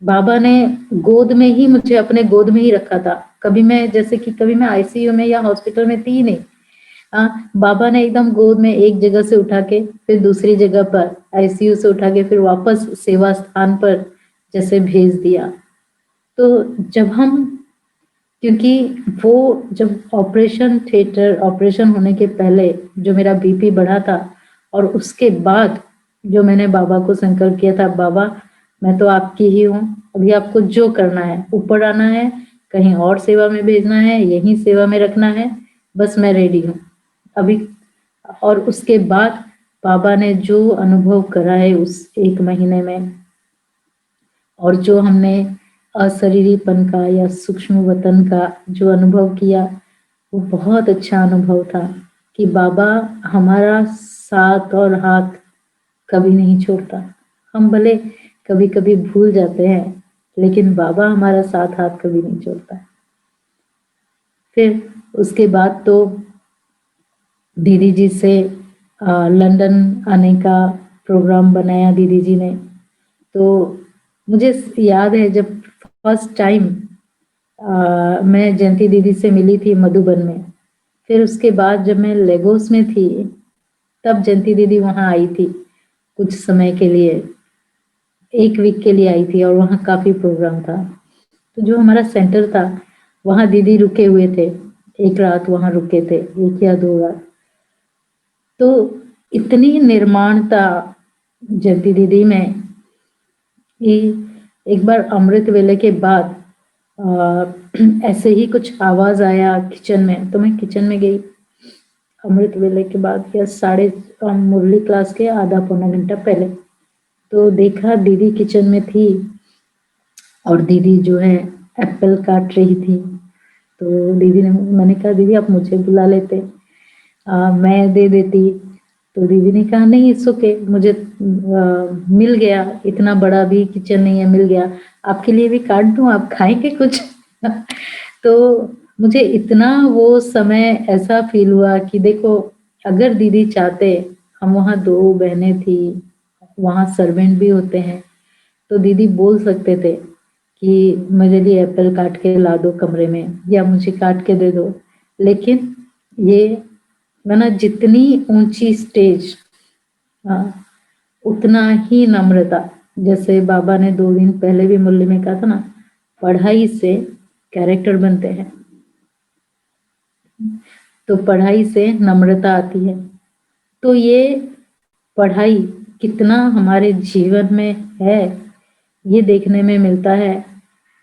बाबा ने गोद में ही मुझे, अपने गोद में ही रखा था। कभी मैं, जैसे कि कभी मैं आईसीयू में या हॉस्पिटल में थी ही नहीं, बाबा ने एकदम गोद में एक जगह से उठा के फिर दूसरी जगह पर, आईसीयू से उठा के फिर वापस सेवा स्थान पर जैसे भेज दिया। तो जब हम, क्योंकि वो जब ऑपरेशन होने के पहले जो मेरा बीपी बढ़ा था, और उसके बाद जो मैंने बाबा को संकल्प किया था, बाबा मैं तो आपकी ही हूँ, अभी आपको जो करना है, ऊपर आना है, कहीं और सेवा में भेजना है, यहीं सेवा में रखना है, बस मैं रेडी हूँ अभी। और उसके बाद बाबा ने जो अनुभव करा है उस 1 महीने में, और जो हमने अशरीरीपन का या सूक्ष्म वतन का जो अनुभव किया, वो बहुत अच्छा अनुभव था कि बाबा हमारा साथ और हाथ कभी नहीं छोड़ता। हम भले कभी कभी भूल जाते हैं, लेकिन बाबा हमारा साथ हाथ कभी नहीं छोड़ता। फिर उसके बाद तो दीदी जी से लंदन आने का प्रोग्राम बनाया दीदी जी ने, तो मुझे याद है जब फर्स्ट टाइम मैं जयंती दीदी से मिली थी मधुबन में, फिर उसके बाद जब मैं लेगोस में थी तब जयंती दीदी वहाँ आई थी कुछ समय के लिए, 1 वीक के लिए आई थी और वहाँ काफ़ी प्रोग्राम था। तो जो हमारा सेंटर था वहाँ दीदी रुके हुए थे, 1 रात वहाँ रुके थे, 1 या 2 रात। तो इतनी निर्माणता जयंती दीदी में कि एक बार अमृत वेले के बाद ऐसे ही कुछ आवाज़ आया किचन में, तो मैं किचन में गई अमृत वेले के बाद या मुरली क्लास के आधा पौना घंटा पहले। तो देखा दीदी किचन में थी और दीदी जो है एप्पल काट रही थी। तो मैंने कहा दीदी आप मुझे बुला लेते, मैं दे देती। तो दीदी ने कहा नहीं इट्स ओके, मुझे मिल गया, इतना बड़ा भी किचन नहीं है, मिल गया, आपके लिए भी काट दूं, आप खाएंगे कुछ? तो मुझे इतना वो समय ऐसा फील हुआ कि देखो अगर दीदी चाहते, हम वहाँ 2 बहनें थी, वहाँ सर्वेंट भी होते हैं, तो दीदी बोल सकते थे कि मेरे लिए एप्पल काट के ला दो कमरे में या मुझे काट के दे दो। लेकिन ये मैंने जितनी ऊंची स्टेज उतना ही नम्रता। जैसे बाबा ने 2 दिन पहले भी मुरली में कहा था ना, पढ़ाई से कैरेक्टर बनते हैं, तो पढ़ाई से नम्रता आती है। तो ये पढ़ाई कितना हमारे जीवन में है ये देखने में मिलता है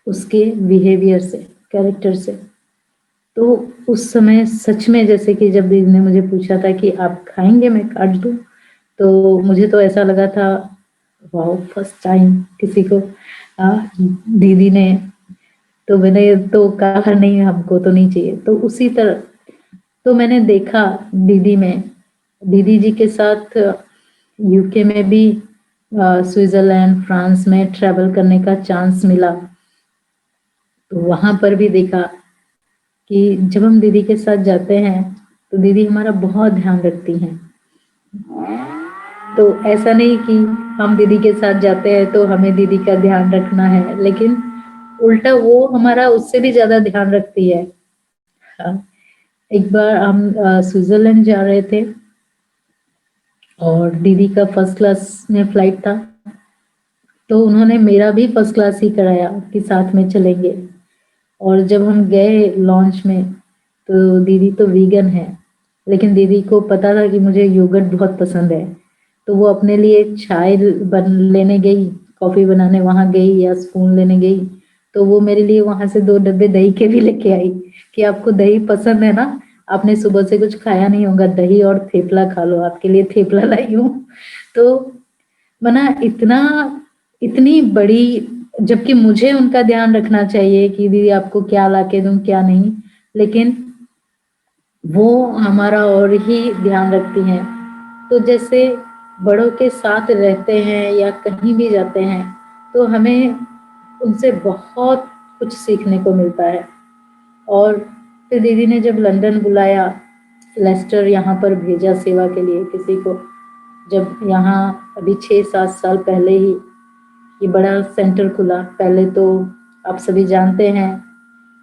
उसके बिहेवियर से, कैरेक्टर से। तो उस समय सच में जैसे कि जब दीदी ने मुझे पूछा था कि आप खाएंगे मैं काट दूं, तो मुझे तो ऐसा लगा था वाओ फर्स्ट टाइम किसी को दीदी ने, तो मैंने तो कहा नहीं हमको तो नहीं चाहिए। तो उसी तरह तो मैंने देखा दीदी में, दीदी जी के साथ यूके में भी स्विट्जरलैंड फ्रांस में ट्रैवल करने का चांस मिला, तो वहां पर भी देखा कि जब हम दीदी के साथ जाते हैं तो दीदी हमारा बहुत ध्यान रखती हैं। तो ऐसा नहीं कि हम दीदी के साथ जाते हैं तो हमें दीदी का ध्यान रखना है, लेकिन उल्टा वो हमारा उससे भी ज्यादा ध्यान रखती है। एक बार हम स्विट्जरलैंड जा रहे थे और दीदी का फर्स्ट क्लास में फ्लाइट था, तो उन्होंने मेरा भी फर्स्ट क्लास ही कराया कि साथ में चलेंगे। और जब हम गए लॉन्च में तो दीदी तो वीगन है, लेकिन दीदी को पता था कि मुझे योगर्ट बहुत पसंद है, तो वो अपने लिए चाय लेने गई, कॉफ़ी बनाने वहाँ गई या स्पून लेने गई, तो वो मेरे लिए वहाँ से 2 डब्बे दही के भी लेके आई कि आपको दही पसंद है ना, आपने सुबह से कुछ खाया नहीं होगा, दही और थेपला खा लो, आपके लिए थेपला लाई हूँ। तो मना इतनी बड़ी, जबकि मुझे उनका ध्यान रखना चाहिए कि दीदी आपको क्या ला के दूं क्या नहीं, लेकिन वो हमारा और ही ध्यान रखती हैं। तो जैसे बड़ों के साथ रहते हैं या कहीं भी जाते हैं तो हमें उनसे बहुत कुछ सीखने को मिलता है। और फिर दीदी ने जब लंदन बुलाया, लेस्टर यहाँ पर भेजा सेवा के लिए किसी को, जब यहाँ अभी 6-7 साल पहले ही ये बड़ा सेंटर खुला। पहले तो आप सभी जानते हैं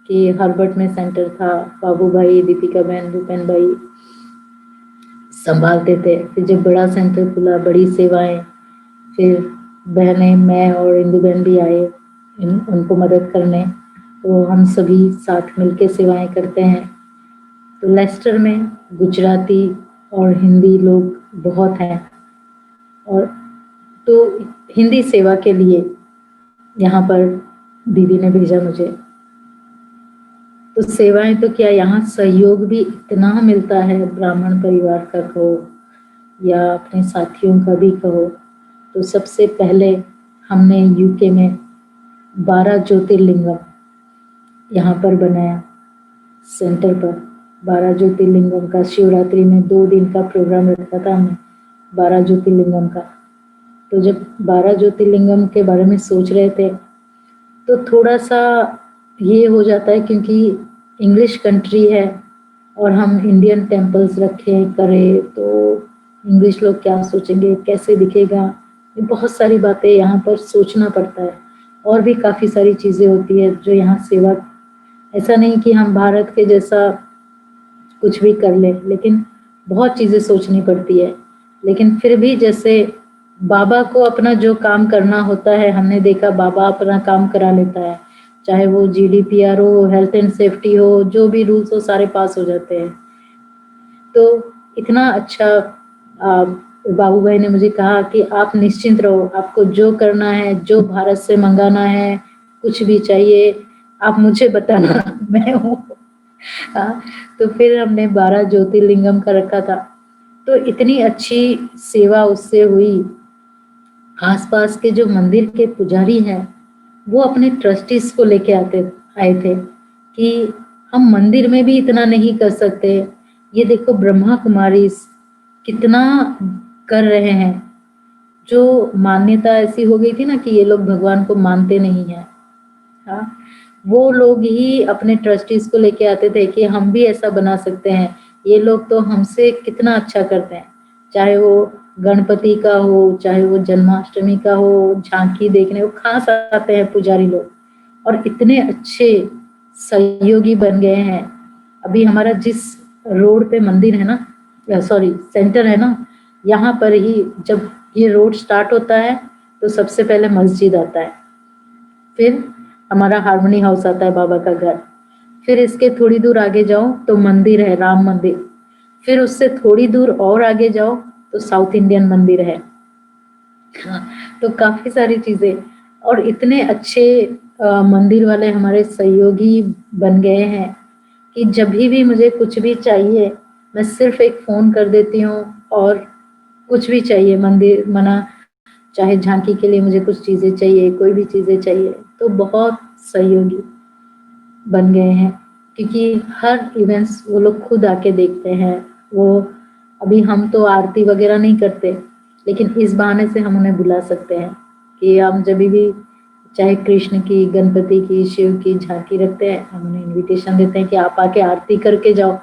कि हर्बर्ट में सेंटर था, बाबू भाई, दीपिका बहन, भूपेन भाई संभालते थे। फिर जब बड़ा सेंटर खुला, बड़ी सेवाएं, फिर बहनें, मैं और इंदु बहन भी आए उनको मदद करने, तो हम सभी साथ मिलके सेवाएं करते हैं। तो लेस्टर में गुजराती और हिंदी लोग बहुत हैं, और तो हिंदी सेवा के लिए यहाँ पर दीदी ने भेजा मुझे। तो सेवाएं तो क्या, यहाँ सहयोग भी इतना मिलता है, ब्राह्मण परिवार का कहो या अपने साथियों का भी कहो। तो सबसे पहले हमने यूके में 12 ज्योतिर्लिंगम यहाँ पर बनाया सेंटर पर। 12 ज्योतिर्लिंगम का शिवरात्रि में 2 दिन का प्रोग्राम रखा था हमने 12 ज्योतिर्लिंगम का। तो जब 12 ज्योतिर्लिंगम के बारे में सोच रहे थे तो थोड़ा सा ये हो जाता है, क्योंकि इंग्लिश कंट्री है और हम इंडियन टेम्पल्स रखें करें तो इंग्लिश लोग क्या सोचेंगे, कैसे दिखेगा, बहुत सारी बातें यहाँ पर सोचना पड़ता है। और भी काफ़ी सारी चीज़ें होती है जो यहाँ सेवा, ऐसा नहीं कि हम भारत के जैसा कुछ भी कर ले, लेकिन बहुत चीज़ें सोचनी पड़ती है। लेकिन फिर भी जैसे बाबा को अपना जो काम करना होता है, हमने देखा बाबा अपना काम करा लेता है, चाहे वो GDPR हो, हेल्थ एंड सेफ्टी हो, जो भी रूल्स हो सारे पास हो जाते हैं। तो इतना अच्छा बाबू भाई ने मुझे कहा कि आप निश्चिंत रहो, आपको जो करना है, जो भारत से मंगाना है, कुछ भी चाहिए आप मुझे बताना मैं हूँ। हाँ, तो फिर हमने 12 ज्योतिर्लिंगम का रखा था। तो इतनी अच्छी सेवा उससे हुई। आसपास के जो मंदिर के पुजारी हैं वो अपने ट्रस्टीज को लेके आए थे कि हम मंदिर में भी इतना नहीं कर सकते, ये देखो ब्रह्मा कुमारी कितना कर रहे हैं। जो मान्यता ऐसी हो गई थी ना कि ये लोग भगवान को मानते नहीं हैं, हाँ, वो लोग ही अपने ट्रस्टीज को लेके आते थे कि हम भी ऐसा बना सकते हैं, ये लोग तो हमसे कितना अच्छा करते हैं। चाहे वो गणपति का हो, चाहे वो जन्माष्टमी का हो, झांकी देखने वो खास आते हैं पुजारी लोग, और इतने अच्छे सहयोगी बन गए हैं। अभी हमारा जिस रोड पे मंदिर है ना, सॉरी सेंटर है ना, यहाँ पर ही जब ये रोड स्टार्ट होता है तो सबसे पहले मस्जिद आता है, फिर हमारा हार्मनी हाउस आता है बाबा का घर, फिर इसके थोड़ी दूर आगे जाओ तो मंदिर है राम मंदिर, फिर उससे थोड़ी दूर और आगे जाओ तो साउथ इंडियन मंदिर है। हाँ, तो काफी सारी चीजें, और इतने अच्छे मंदिर वाले हमारे सहयोगी बन गए हैं कि जब भी मुझे कुछ भी चाहिए मैं सिर्फ एक फोन कर देती हूँ, और कुछ भी चाहिए मंदिर मना, चाहे झांकी के लिए मुझे कुछ चीजें चाहिए, कोई भी चीजें चाहिए, तो बहुत सहयोगी बन गए हैं। क्योंकि हर इवेंट्स वो लोग खुद आके देखते हैं। वो अभी हम तो आरती वगैरह नहीं करते, लेकिन इस बहाने से हम उन्हें बुला सकते हैं कि हम जब भी चाहे कृष्ण की, गणपति की, शिव की झांकी रखते हैं, हम उन्हें इनविटेशन देते हैं कि आप आके आरती करके जाओ।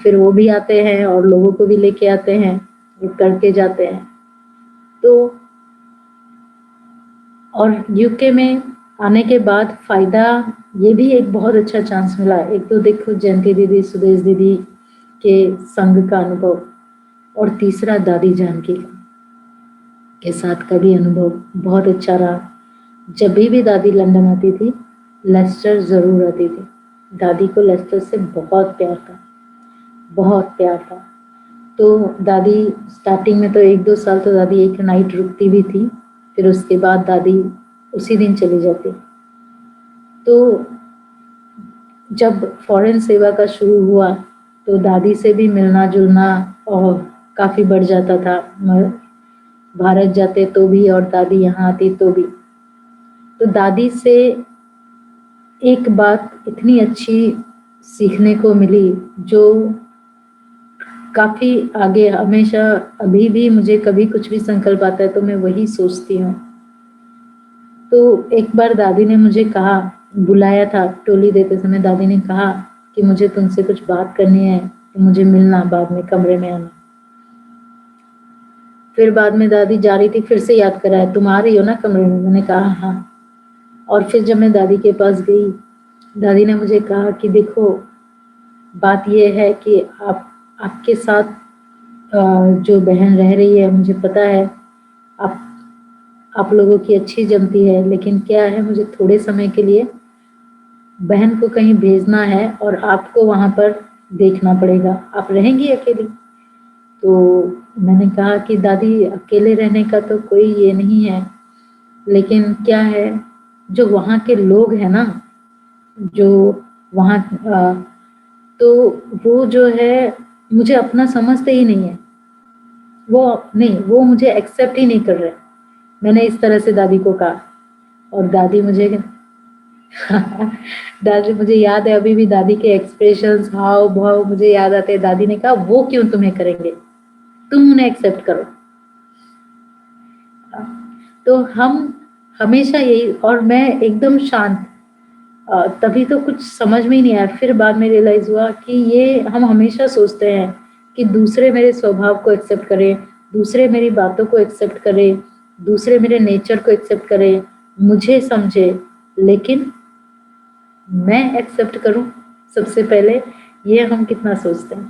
फिर वो भी आते हैं और लोगों को भी लेके आते हैं, वो करके जाते हैं। तो और यूके में आने के बाद फायदा ये भी एक बहुत अच्छा चांस मिला। एक तो देखो जयंती दीदी, सुदेश दीदी के संग का अनुभव, और तीसरा दादी जानकी के साथ का भी अनुभव बहुत अच्छा रहा। जब भी दादी लंदन आती थी लेस्टर जरूर आती थी। दादी को लेस्टर से बहुत प्यार था, बहुत प्यार था। तो दादी स्टार्टिंग में तो 1-2 साल तो दादी एक नाइट रुकती भी थी, फिर उसके बाद दादी उसी दिन चली जाती। तो जब फॉरेन सेवा का शुरू हुआ तो दादी से भी मिलना जुलना और काफ़ी बढ़ जाता था। भारत जाते तो भी और दादी यहाँ आती तो भी। तो दादी से एक बात इतनी अच्छी सीखने को मिली जो काफ़ी आगे हमेशा, अभी भी मुझे कभी कुछ भी संकल्प आता है तो मैं वही सोचती हूँ। तो एक बार दादी ने मुझे कहा, बुलाया था टोली देते समय, दादी ने कहा कि मुझे तुमसे कुछ बात करनी है, तो मुझे मिलना, बाद में कमरे में आना। फिर बाद में दादी जा रही थी, फिर से याद कराया, तुम आ रही हो ना कमरे में? मैंने कहा हाँ। और फिर जब मैं दादी के पास गई, दादी ने मुझे कहा कि देखो बात यह है कि आपके साथ जो बहन रह रही है, मुझे पता है आप लोगों की अच्छी जमती है, लेकिन क्या है, मुझे थोड़े समय के लिए बहन को कहीं भेजना है और आपको वहाँ पर देखना पड़ेगा, आप रहेंगी अकेली? तो मैंने कहा कि दादी अकेले रहने का तो कोई ये नहीं है, लेकिन क्या है, जो वहाँ के लोग हैं ना, जो वहाँ तो वो जो है मुझे अपना समझते ही नहीं है, वो मुझे एक्सेप्ट ही नहीं कर रहे। मैंने इस तरह से दादी को कहा, और दादी मुझे दादी, मुझे याद है अभी भी दादी के एक्सप्रेशंस, हाव भाव मुझे याद आते हैं। दादी ने कहा वो क्यों तुम्हें करेंगे, तुम उन्हें एक्सेप्ट करो। तो हम हमेशा यही, और मैं एकदम शांत, तभी तो कुछ समझ में ही नहीं आया। फिर बाद में रियलाइज हुआ कि ये हम हमेशा सोचते हैं कि दूसरे मेरे स्वभाव को एक्सेप्ट करें, दूसरे मेरी बातों को एक्सेप्ट करें, दूसरे मेरे नेचर को एक्सेप्ट करें, मुझे समझे, लेकिन मैं एक्सेप्ट करूं सबसे पहले, ये हम कितना सोचते हैं।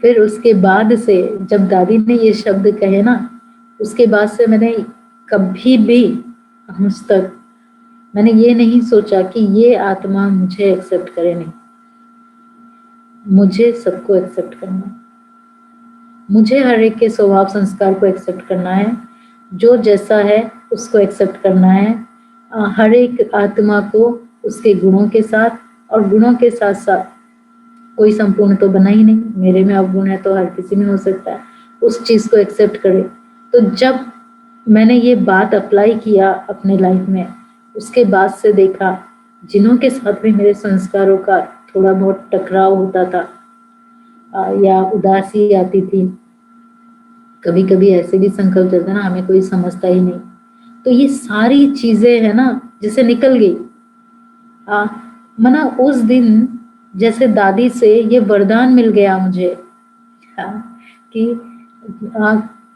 फिर उसके बाद से जब दादी ने ये शब्द कहे ना, उसके बाद से मैंने कभी भी आज तक मैंने ये नहीं सोचा कि ये आत्मा मुझे एक्सेप्ट करे, नहीं, मुझे सबको एक्सेप्ट करना है। मुझे हर एक के स्वभाव संस्कार को एक्सेप्ट करना है, जो जैसा है उसको एक्सेप्ट करना है। हर एक आत्मा को उसके गुणों के साथ, और गुणों के साथ साथ कोई संपूर्ण तो बना ही नहीं, मेरे में अवगुण है तो हर किसी में हो सकता है, उस चीज को एक्सेप्ट करे। तो जब मैंने ये बात अप्लाई किया अपने लाइफ में, उसके बाद से देखा जिन्हों के साथ भी मेरे संस्कारों का थोड़ा बहुत टकराव होता था या उदासी आती थी, कभी कभी ऐसे भी संकल्प चलते ना, हमें कोई समझता ही नहीं, तो ये सारी चीजें है ना जैसे निकल गई। मना उस दिन जैसे दादी से ये वरदान मिल गया मुझे, कि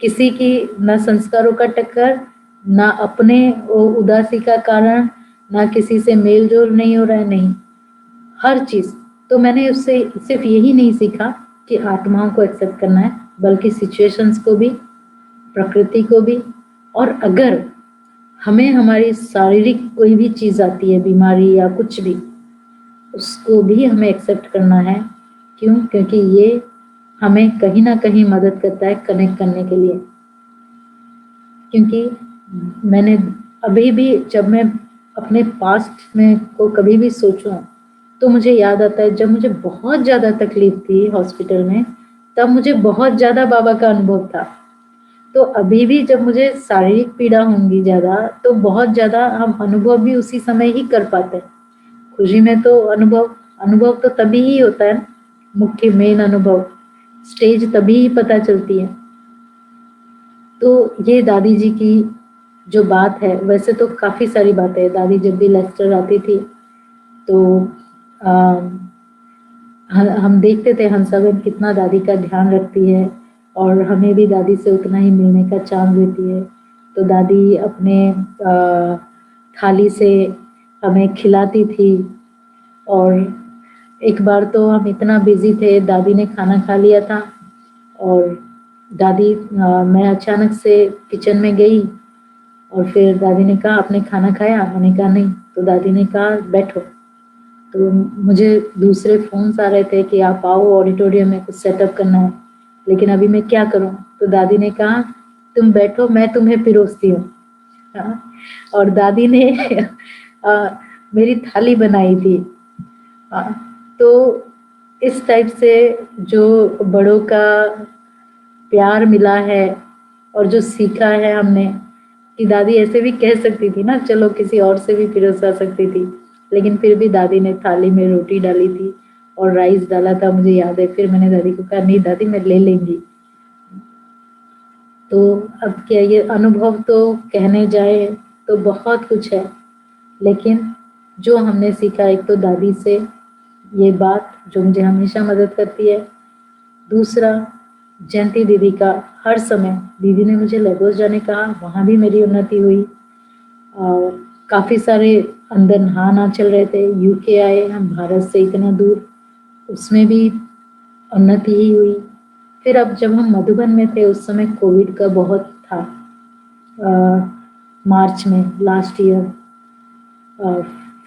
किसी की ना संस्कारों का टक्कर, ना अपने उदासी का कारण, ना किसी से मेल जोल नहीं हो रहा है, नहीं, हर चीज। तो मैंने उससे सिर्फ यही नहीं सीखा कि आत्माओं को एक्सेप्ट करना है, बल्कि सिचुएशंस को भी, प्रकृति को भी, और अगर हमें हमारी शारीरिक कोई भी चीज आती है, बीमारी या कुछ भी, उसको भी हमें एक्सेप्ट करना है। क्यों? क्योंकि ये हमें कहीं ना कहीं मदद करता है कनेक्ट करने के लिए। क्योंकि मैंने अभी भी जब मैं अपने पास्ट में को कभी भी सोचूं, तो मुझे याद आता है जब मुझे बहुत ज़्यादा तकलीफ थी हॉस्पिटल में, तब मुझे बहुत ज़्यादा बाबा का अनुभव था। तो अभी भी जब मुझे शारीरिक पीड़ा होंगी ज़्यादा, तो बहुत ज़्यादा हम अनुभव भी उसी समय ही कर पाते हैं। खुशी में तो अनुभव तो तभी ही होता है, मुख्य मेन अनुभव, स्टेज तभी ही पता चलती है। तो ये दादी जी की जो बात है, वैसे तो काफ़ी सारी बातें हैं। दादी जब भी लेक्चर आती थी तो हम देखते थे हंसाबेन कितना दादी का ध्यान रखती है, और हमें भी दादी से उतना ही मिलने का चांस देती है। तो दादी अपने थाली से हमें खिलाती थी। और एक बार तो हम इतना बिजी थे, दादी ने खाना खा लिया था, और दादी मैं अचानक से किचन में गई, और फिर दादी ने कहा आपने खाना खाया? मैंने कहा नहीं। तो दादी ने कहा बैठो। तो मुझे दूसरे फोन्स आ रहे थे कि आप आओ ऑडिटोरियम में, कुछ सेटअप करना है, लेकिन अभी मैं क्या करूं? तो दादी ने कहा तुम बैठो, मैं तुम्हें पिरोसती हूँ। और दादी ने मेरी थाली बनाई थी। तो इस टाइप से जो बड़ों का प्यार मिला है, और जो सीखा है हमने, कि दादी ऐसे भी कह सकती थी ना, चलो किसी और से भी पिरोसा सकती थी, लेकिन फिर भी दादी ने थाली में रोटी डाली थी और राइस डाला था, मुझे याद है। फिर मैंने दादी को कहा नहीं दादी मैं ले लेंगी। तो अब क्या, ये अनुभव तो कहने जाए तो बहुत कुछ है, लेकिन जो हमने सीखा, एक तो दादी से ये बात जो मुझे हमेशा मदद करती है। दूसरा, जयंती दीदी का हर समय, दीदी ने मुझे लेगोस जाने कहा, वहाँ भी मेरी उन्नति हुई। काफ़ी सारे अंदर नहा चल रहे थे, यूके आए हम भारत से इतना दूर, उसमें भी उन्नति ही हुई। फिर अब जब हम मधुबन में थे, उस समय कोविड का बहुत था, मार्च में, लास्ट ईयर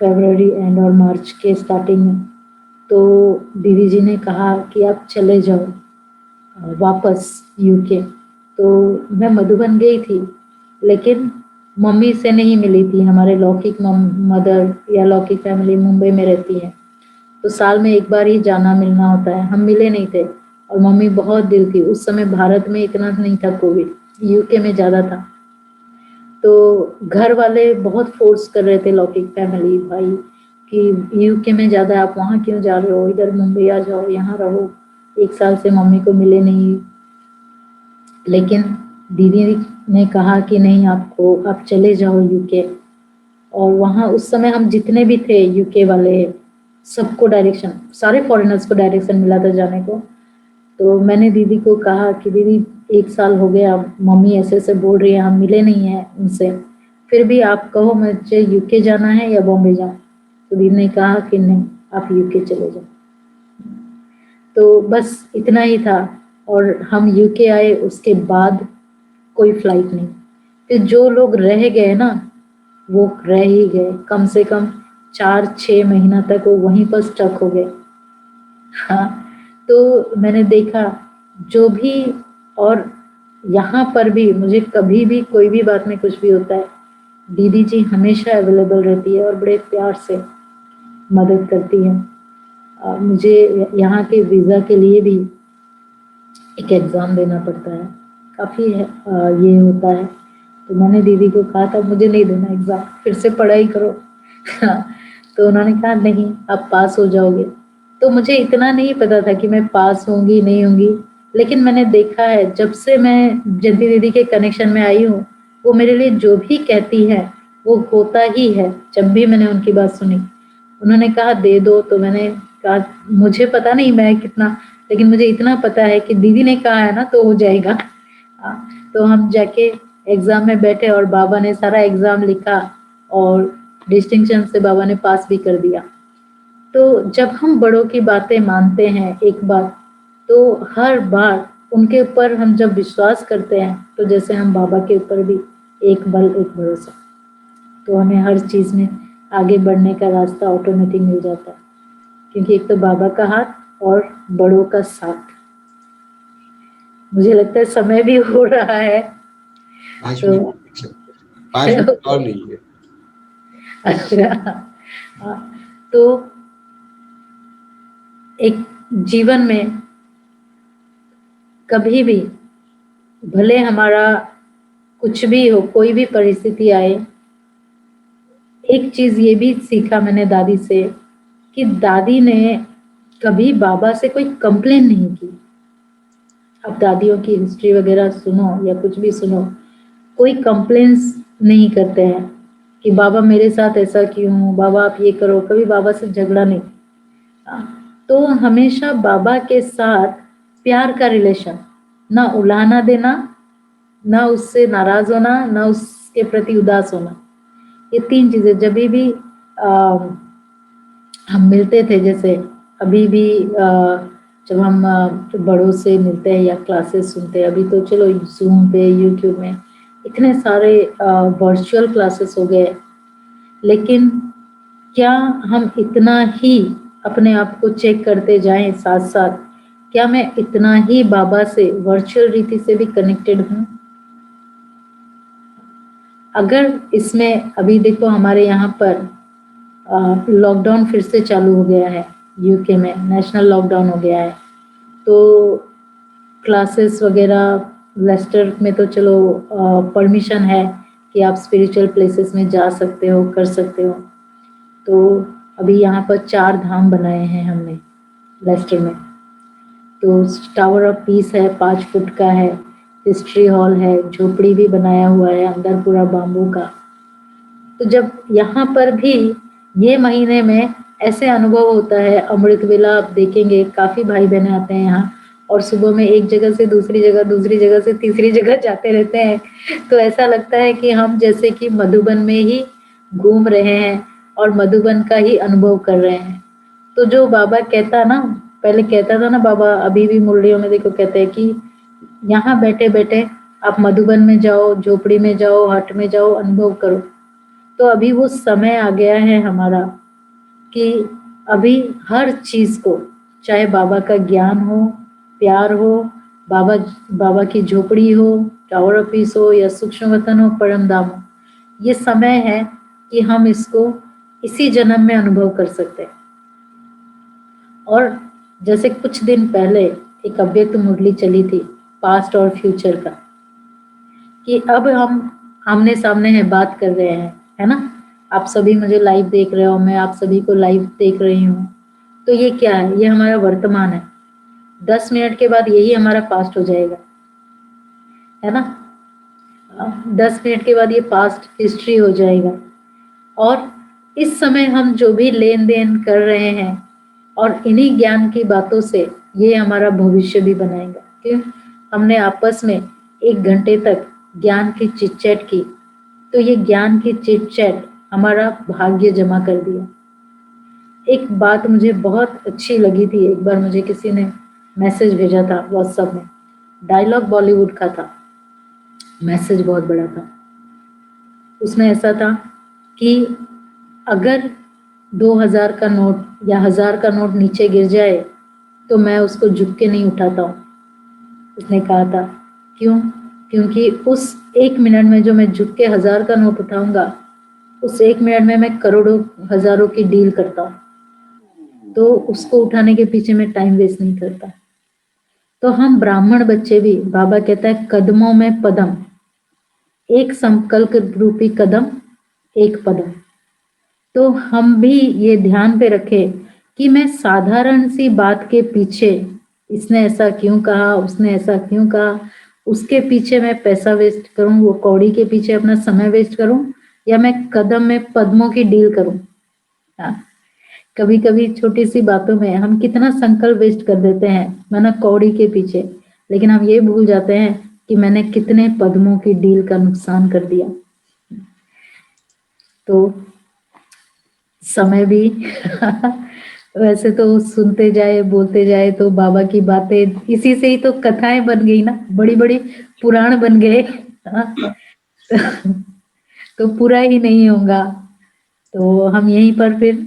फरवरी एंड और मार्च के स्टार्टिंग में, तो दीदी जी ने कहा कि आप चले जाओ वापस यूके। तो मैं मधुबन गई थी, लेकिन मम्मी से नहीं मिली थी। हमारे लौकिक मदर या लौकिक फैमिली मुंबई में रहती है, तो साल में एक बार ही जाना मिलना होता है। हम मिले नहीं थे, और मम्मी बहुत दिल थी। उस समय भारत में इतना नहीं था कोविड, यूके में ज़्यादा था। तो घर वाले बहुत फोर्स कर रहे थे, लौकिक फैमिली भाई, कि यूके में ज़्यादा, आप वहाँ क्यों जा रहे हो, इधर मुंबई आ जाओ, यहाँ रहो। 1 साल से मम्मी को मिले नहीं, लेकिन दीदी ने कहा कि नहीं, आप चले जाओ यूके। और वहाँ उस समय हम जितने भी थे यूके वाले, सबको डायरेक्शन, सारे फॉरेनर्स को डायरेक्शन मिला था जाने को। तो मैंने दीदी को कहा कि दीदी 1 साल हो गया, मम्मी ऐसे ऐसे बोल रही है, हम मिले नहीं हैं उनसे, फिर भी आप कहो मुझे यूके जाना है या बॉम्बे जाऊं, तो दीदी ने कहा कि नहीं, आप यूके चले जाओ। तो बस इतना ही था। और हम यूके आए, उसके बाद कोई फ्लाइट नहीं। फिर जो लोग रह गए ना, वो रह ही गए, कम से कम 4-6 महीना तक वो वहीं पर स्टक हो गए। हाँ, तो मैंने देखा जो भी, और यहाँ पर भी मुझे कभी भी कोई भी बात में कुछ भी होता है, दीदी जी हमेशा अवेलेबल रहती है और बड़े प्यार से मदद करती है। मुझे यहाँ के वीज़ा के लिए भी एक एग्ज़ाम देना पड़ता है, काफ़ी है, ये होता है। तो मैंने दीदी को कहा था मुझे नहीं देना एग्ज़ाम, फिर से पढ़ाई करो। तो उन्होंने कहा नहीं, आप पास हो जाओगे। तो मुझे इतना नहीं पता था कि मैं पास होंगी नहीं होंगी, लेकिन मैंने देखा है जब से मैं जयंती दीदी के कनेक्शन में आई हूँ, वो मेरे लिए जो भी कहती है वो होता ही है। जब भी मैंने उनकी बात सुनी, उन्होंने कहा दे दो, तो मैंने कहा मुझे पता नहीं मैं कितना, लेकिन मुझे इतना पता है कि दीदी ने कहा है ना तो हो जाएगा। तो हम जाके एग्ज़ाम में बैठे और बाबा ने सारा एग्ज़ाम लिखा और डिस्टिंक्शन से बाबा ने पास भी कर दिया। तो जब हम बड़ों की बातें मानते हैं एक बार, तो हर बार उनके ऊपर हम जब विश्वास करते हैं, तो जैसे हम बाबा के ऊपर भी एक बल एक भरोसा, तो हमें हर चीज़ में आगे बढ़ने का रास्ता ऑटोमेटिक मिल जाता है, क्योंकि एक तो बाबा का हाथ और बड़ों का साथ। मुझे लगता है समय भी हो रहा है, 5 तो मिनट 5 मिनट और लीजिए। अच्छा, तो एक जीवन में कभी भी भले हमारा कुछ भी हो, कोई भी परिस्थिति आए, एक चीज़ ये भी सीखा मैंने दादी से कि दादी ने कभी बाबा से कोई कंप्लेन नहीं की। अब दादियों की हिस्ट्री वगैरह सुनो या कुछ भी सुनो, कोई कंप्लेंस नहीं करते हैं कि बाबा मेरे साथ ऐसा क्यों, बाबा आप ये करो, कभी बाबा से झगड़ा नहीं। तो हमेशा बाबा के साथ प्यार का रिलेशन, ना उलाहना देना, ना उससे नाराज होना, ना उसके प्रति उदास होना। ये 3 चीजें जब भी हम मिलते थे, जैसे अभी भी जब हम बड़ों से मिलते हैं या क्लासेस सुनते हैं, अभी तो चलो जूम पे यूट्यूब में इतने सारे वर्चुअल क्लासेस हो गए, लेकिन क्या हम इतना ही अपने आप को चेक करते जाएं साथ साथ, क्या मैं इतना ही बाबा से वर्चुअल रीति से भी कनेक्टेड हूँ? अगर इसमें अभी देखो हमारे यहाँ पर लॉकडाउन फिर से चालू हो गया है, यूके में नेशनल लॉकडाउन हो गया है, तो क्लासेस वगैरह लेस्टर में तो चलो परमिशन है कि आप स्पिरिचुअल प्लेसेस में जा सकते हो, कर सकते हो। तो अभी यहाँ पर 4 धाम बनाए हैं हमने लेस्टर में। तो टावर ऑफ पीस है, 5 फुट का है, हिस्ट्री हॉल है, झोपड़ी भी बनाया हुआ है अंदर पूरा बाम्बू का। तो जब यहाँ पर भी ये महीने में ऐसे अनुभव होता है, अमृत वेला आप देखेंगे काफ़ी भाई बहन आते हैं यहाँ, और सुबह में एक जगह से दूसरी जगह, दूसरी जगह से तीसरी जगह जाते रहते हैं। तो ऐसा लगता है कि हम जैसे कि मधुबन में ही घूम रहे हैं और मधुबन का ही अनुभव कर रहे हैं। तो जो बाबा कहता ना, पहले कहता था ना बाबा, अभी भी मुरलियों में देखो कहते हैं कि यहाँ बैठे बैठे आप मधुबन में जाओ, झोपड़ी में जाओ, हट में जाओ, अनुभव करो। तो अभी वो समय आ गया है हमारा कि अभी हर चीज़ को, चाहे बाबा का ज्ञान हो, प्यार हो, बाबा की झोपड़ी हो, टावर ऑफ पीस हो, या सूक्ष्म वतन हो, परम धाम हो, ये समय है कि हम इसको इसी जन्म में अनुभव कर सकते हैं। और जैसे कुछ दिन पहले एक अव्यक्त मुरली चली थी पास्ट और फ्यूचर का, कि अब हम आमने सामने है, बात कर रहे हैं, है ना। आप सभी मुझे लाइव देख रहे हो, मैं आप सभी को लाइव देख रही हूँ। तो ये क्या है? ये हमारा वर्तमान है। 10 मिनट के बाद यही हमारा पास्ट हो जाएगा, है ना। 10 मिनट के बाद ये पास्ट हिस्ट्री हो जाएगा। और इस समय हम जो भी लेन देन कर रहे हैं, और इन्हीं ज्ञान की बातों से ये हमारा भविष्य भी बनाएगा। क्यों? हमने आपस में 1 घंटे तक ज्ञान की चिट चैट की, तो ये ज्ञान की चिट चैट हमारा भाग्य जमा कर दिया। एक बात मुझे बहुत अच्छी लगी थी, एक बार मुझे किसी ने मैसेज भेजा था व्हाट्सएप में, डायलॉग बॉलीवुड का था, मैसेज बहुत बड़ा था। उसमें ऐसा था कि अगर 2000 का नोट या 1000 का नोट नीचे गिर जाए तो मैं उसको झुक के नहीं उठाता हूँ। उसने कहा था क्यों? क्योंकि उस 1 मिनट में जो मैं झुक के 1000 का नोट उठाऊंगा, उस 1 मिनट में मैं करोड़ों हजारों की डील करता हूँ, तो उसको उठाने के पीछे मैं टाइम वेस्ट नहीं करता। तो हम ब्राह्मण बच्चे भी, बाबा कहता है कदमों में पदम, एक संकल्प रूपी कदम एक पदम। तो हम भी ये ध्यान पे रखें कि मैं साधारण सी बात के पीछे, इसने ऐसा क्यों कहा, उसने ऐसा क्यों कहा, उसके पीछे मैं पैसा वेस्ट करूं, वो कौड़ी के पीछे अपना समय वेस्ट करूं, या मैं कदम में पद्मों की डील करूं। हाँ, कभी कभी छोटी सी बातों में हम कितना संकल्प वेस्ट कर देते हैं माना कौड़ी के पीछे, लेकिन हम ये भूल जाते हैं कि मैंने कितने पद्मों की डील का नुकसान कर दिया। तो समय भी वैसे तो सुनते जाए बोलते जाए तो बाबा की बातें, इसी से ही तो कथाएं बन गई ना, बड़ी बड़ी पुराण बन गए। हाँ, तो पूरा ही नहीं होगा। तो हम यहीं पर फिर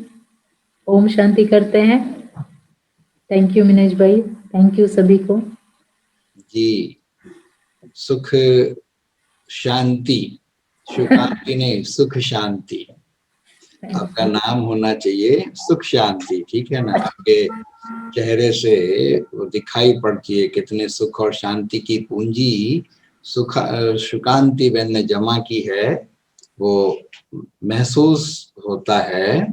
ओम शांति करते हैं। थैंक यू मिनेश भाई, थैंक यू सभी को जी। सुख शांति, सुखांति नहीं, सुख शांति आपका नाम होना चाहिए, सुख शांति, ठीक है ना। आपके चेहरे से वो दिखाई पड़ती है कितने सुख और शांति की पूंजी सुकांति बहन ने जमा की है, वो महसूस होता है।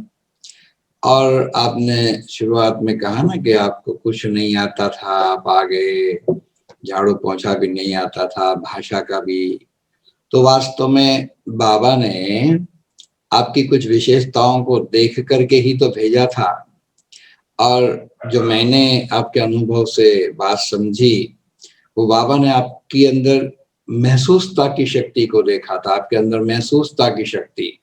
और आपने शुरुआत में कहा ना कि आपको कुछ नहीं आता था, आप आ गए, झाड़ू पोंछा भी नहीं आता था, भाषा का भी। तो वास्तव में बाबा ने आपकी कुछ विशेषताओं को देख करके ही तो भेजा था। और जो मैंने आपके अनुभव से बात समझी, वो बाबा ने आपके अंदर महसूसता की शक्ति को देखा था, आपके अंदर महसूसता की शक्ति,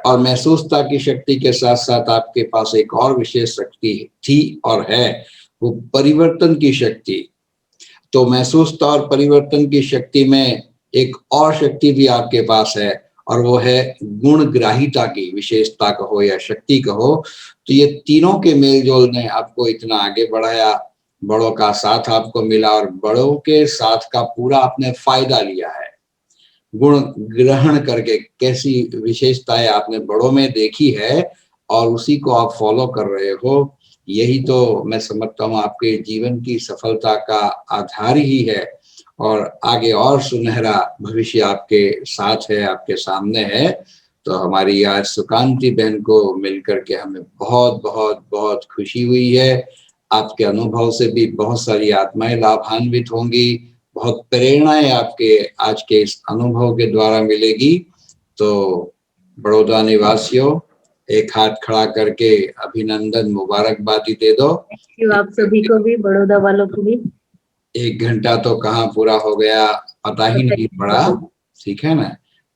और महसूसता की शक्ति के साथ साथ आपके पास एक और विशेष शक्ति थी और है, वो परिवर्तन की शक्ति। तो महसूसता और परिवर्तन की शक्ति में एक और शक्ति भी आपके पास है, और वो है गुणग्राहिता की विशेषता कहो या शक्ति कहो। तो ये तीनों के मेलजोल ने आपको इतना आगे बढ़ाया, बड़ों का साथ आपको मिला और बड़ों के साथ का पूरा आपने फायदा लिया है, गुण ग्रहण करके। कैसी विशेषताएं आपने बड़ों में देखी है और उसी को आप फॉलो कर रहे हो, यही तो मैं समझता हूँ आपके जीवन की सफलता का आधार ही है। और आगे और सुनहरा भविष्य आपके साथ है, आपके सामने है। तो हमारी आज सुकांति बहन को मिलकर के हमें बहुत बहुत बहुत खुशी हुई है। आपके अनुभव से भी बहुत सारी आत्माएं लाभान्वित होंगी, बहुत प्रेरणाएं आपके आज के इस अनुभव के द्वारा मिलेगी। तो बड़ौदा निवासियों, एक हाथ खड़ा करके अभिनंदन मुबारकबादी दे दो। थैंक यू आप सभी को भी, बड़ौदा वालों को भी। 1 घंटा तो कहाँ पूरा हो गया पता ही नहीं पड़ा, ठीक है ना।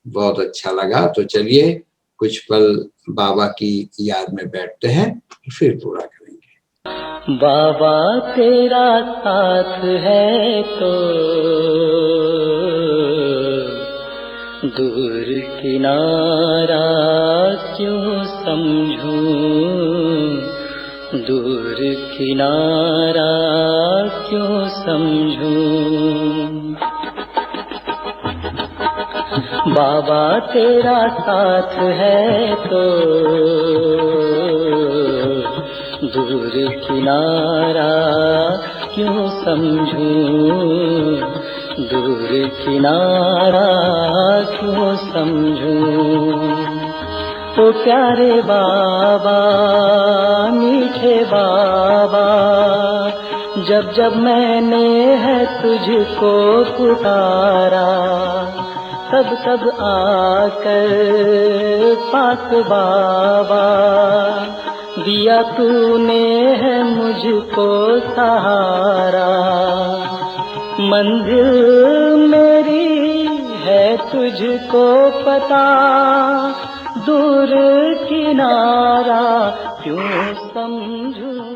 बहुत अच्छा लगा। तो चलिए कुछ पल बाबा की याद में बैठते हैं, फिर पूरा करेंगे। बाबा तेरा साथ है तो दूर किनारा क्यों समझूं, दूर किनारा क्यों समझूं। बाबा तेरा साथ है तो दूर किनारा क्यों समझूं, दूर किनारा क्यों समझूं। तो प्यारे बाबा, मीठे बाबा, जब जब मैंने है तुझको पुकारा, तब तब आकर पास बाबा दिया तूने है मुझको सहारा। मंजिल मेरी है तुझ मुझको पता, दूर किनारा क्यों समझूं।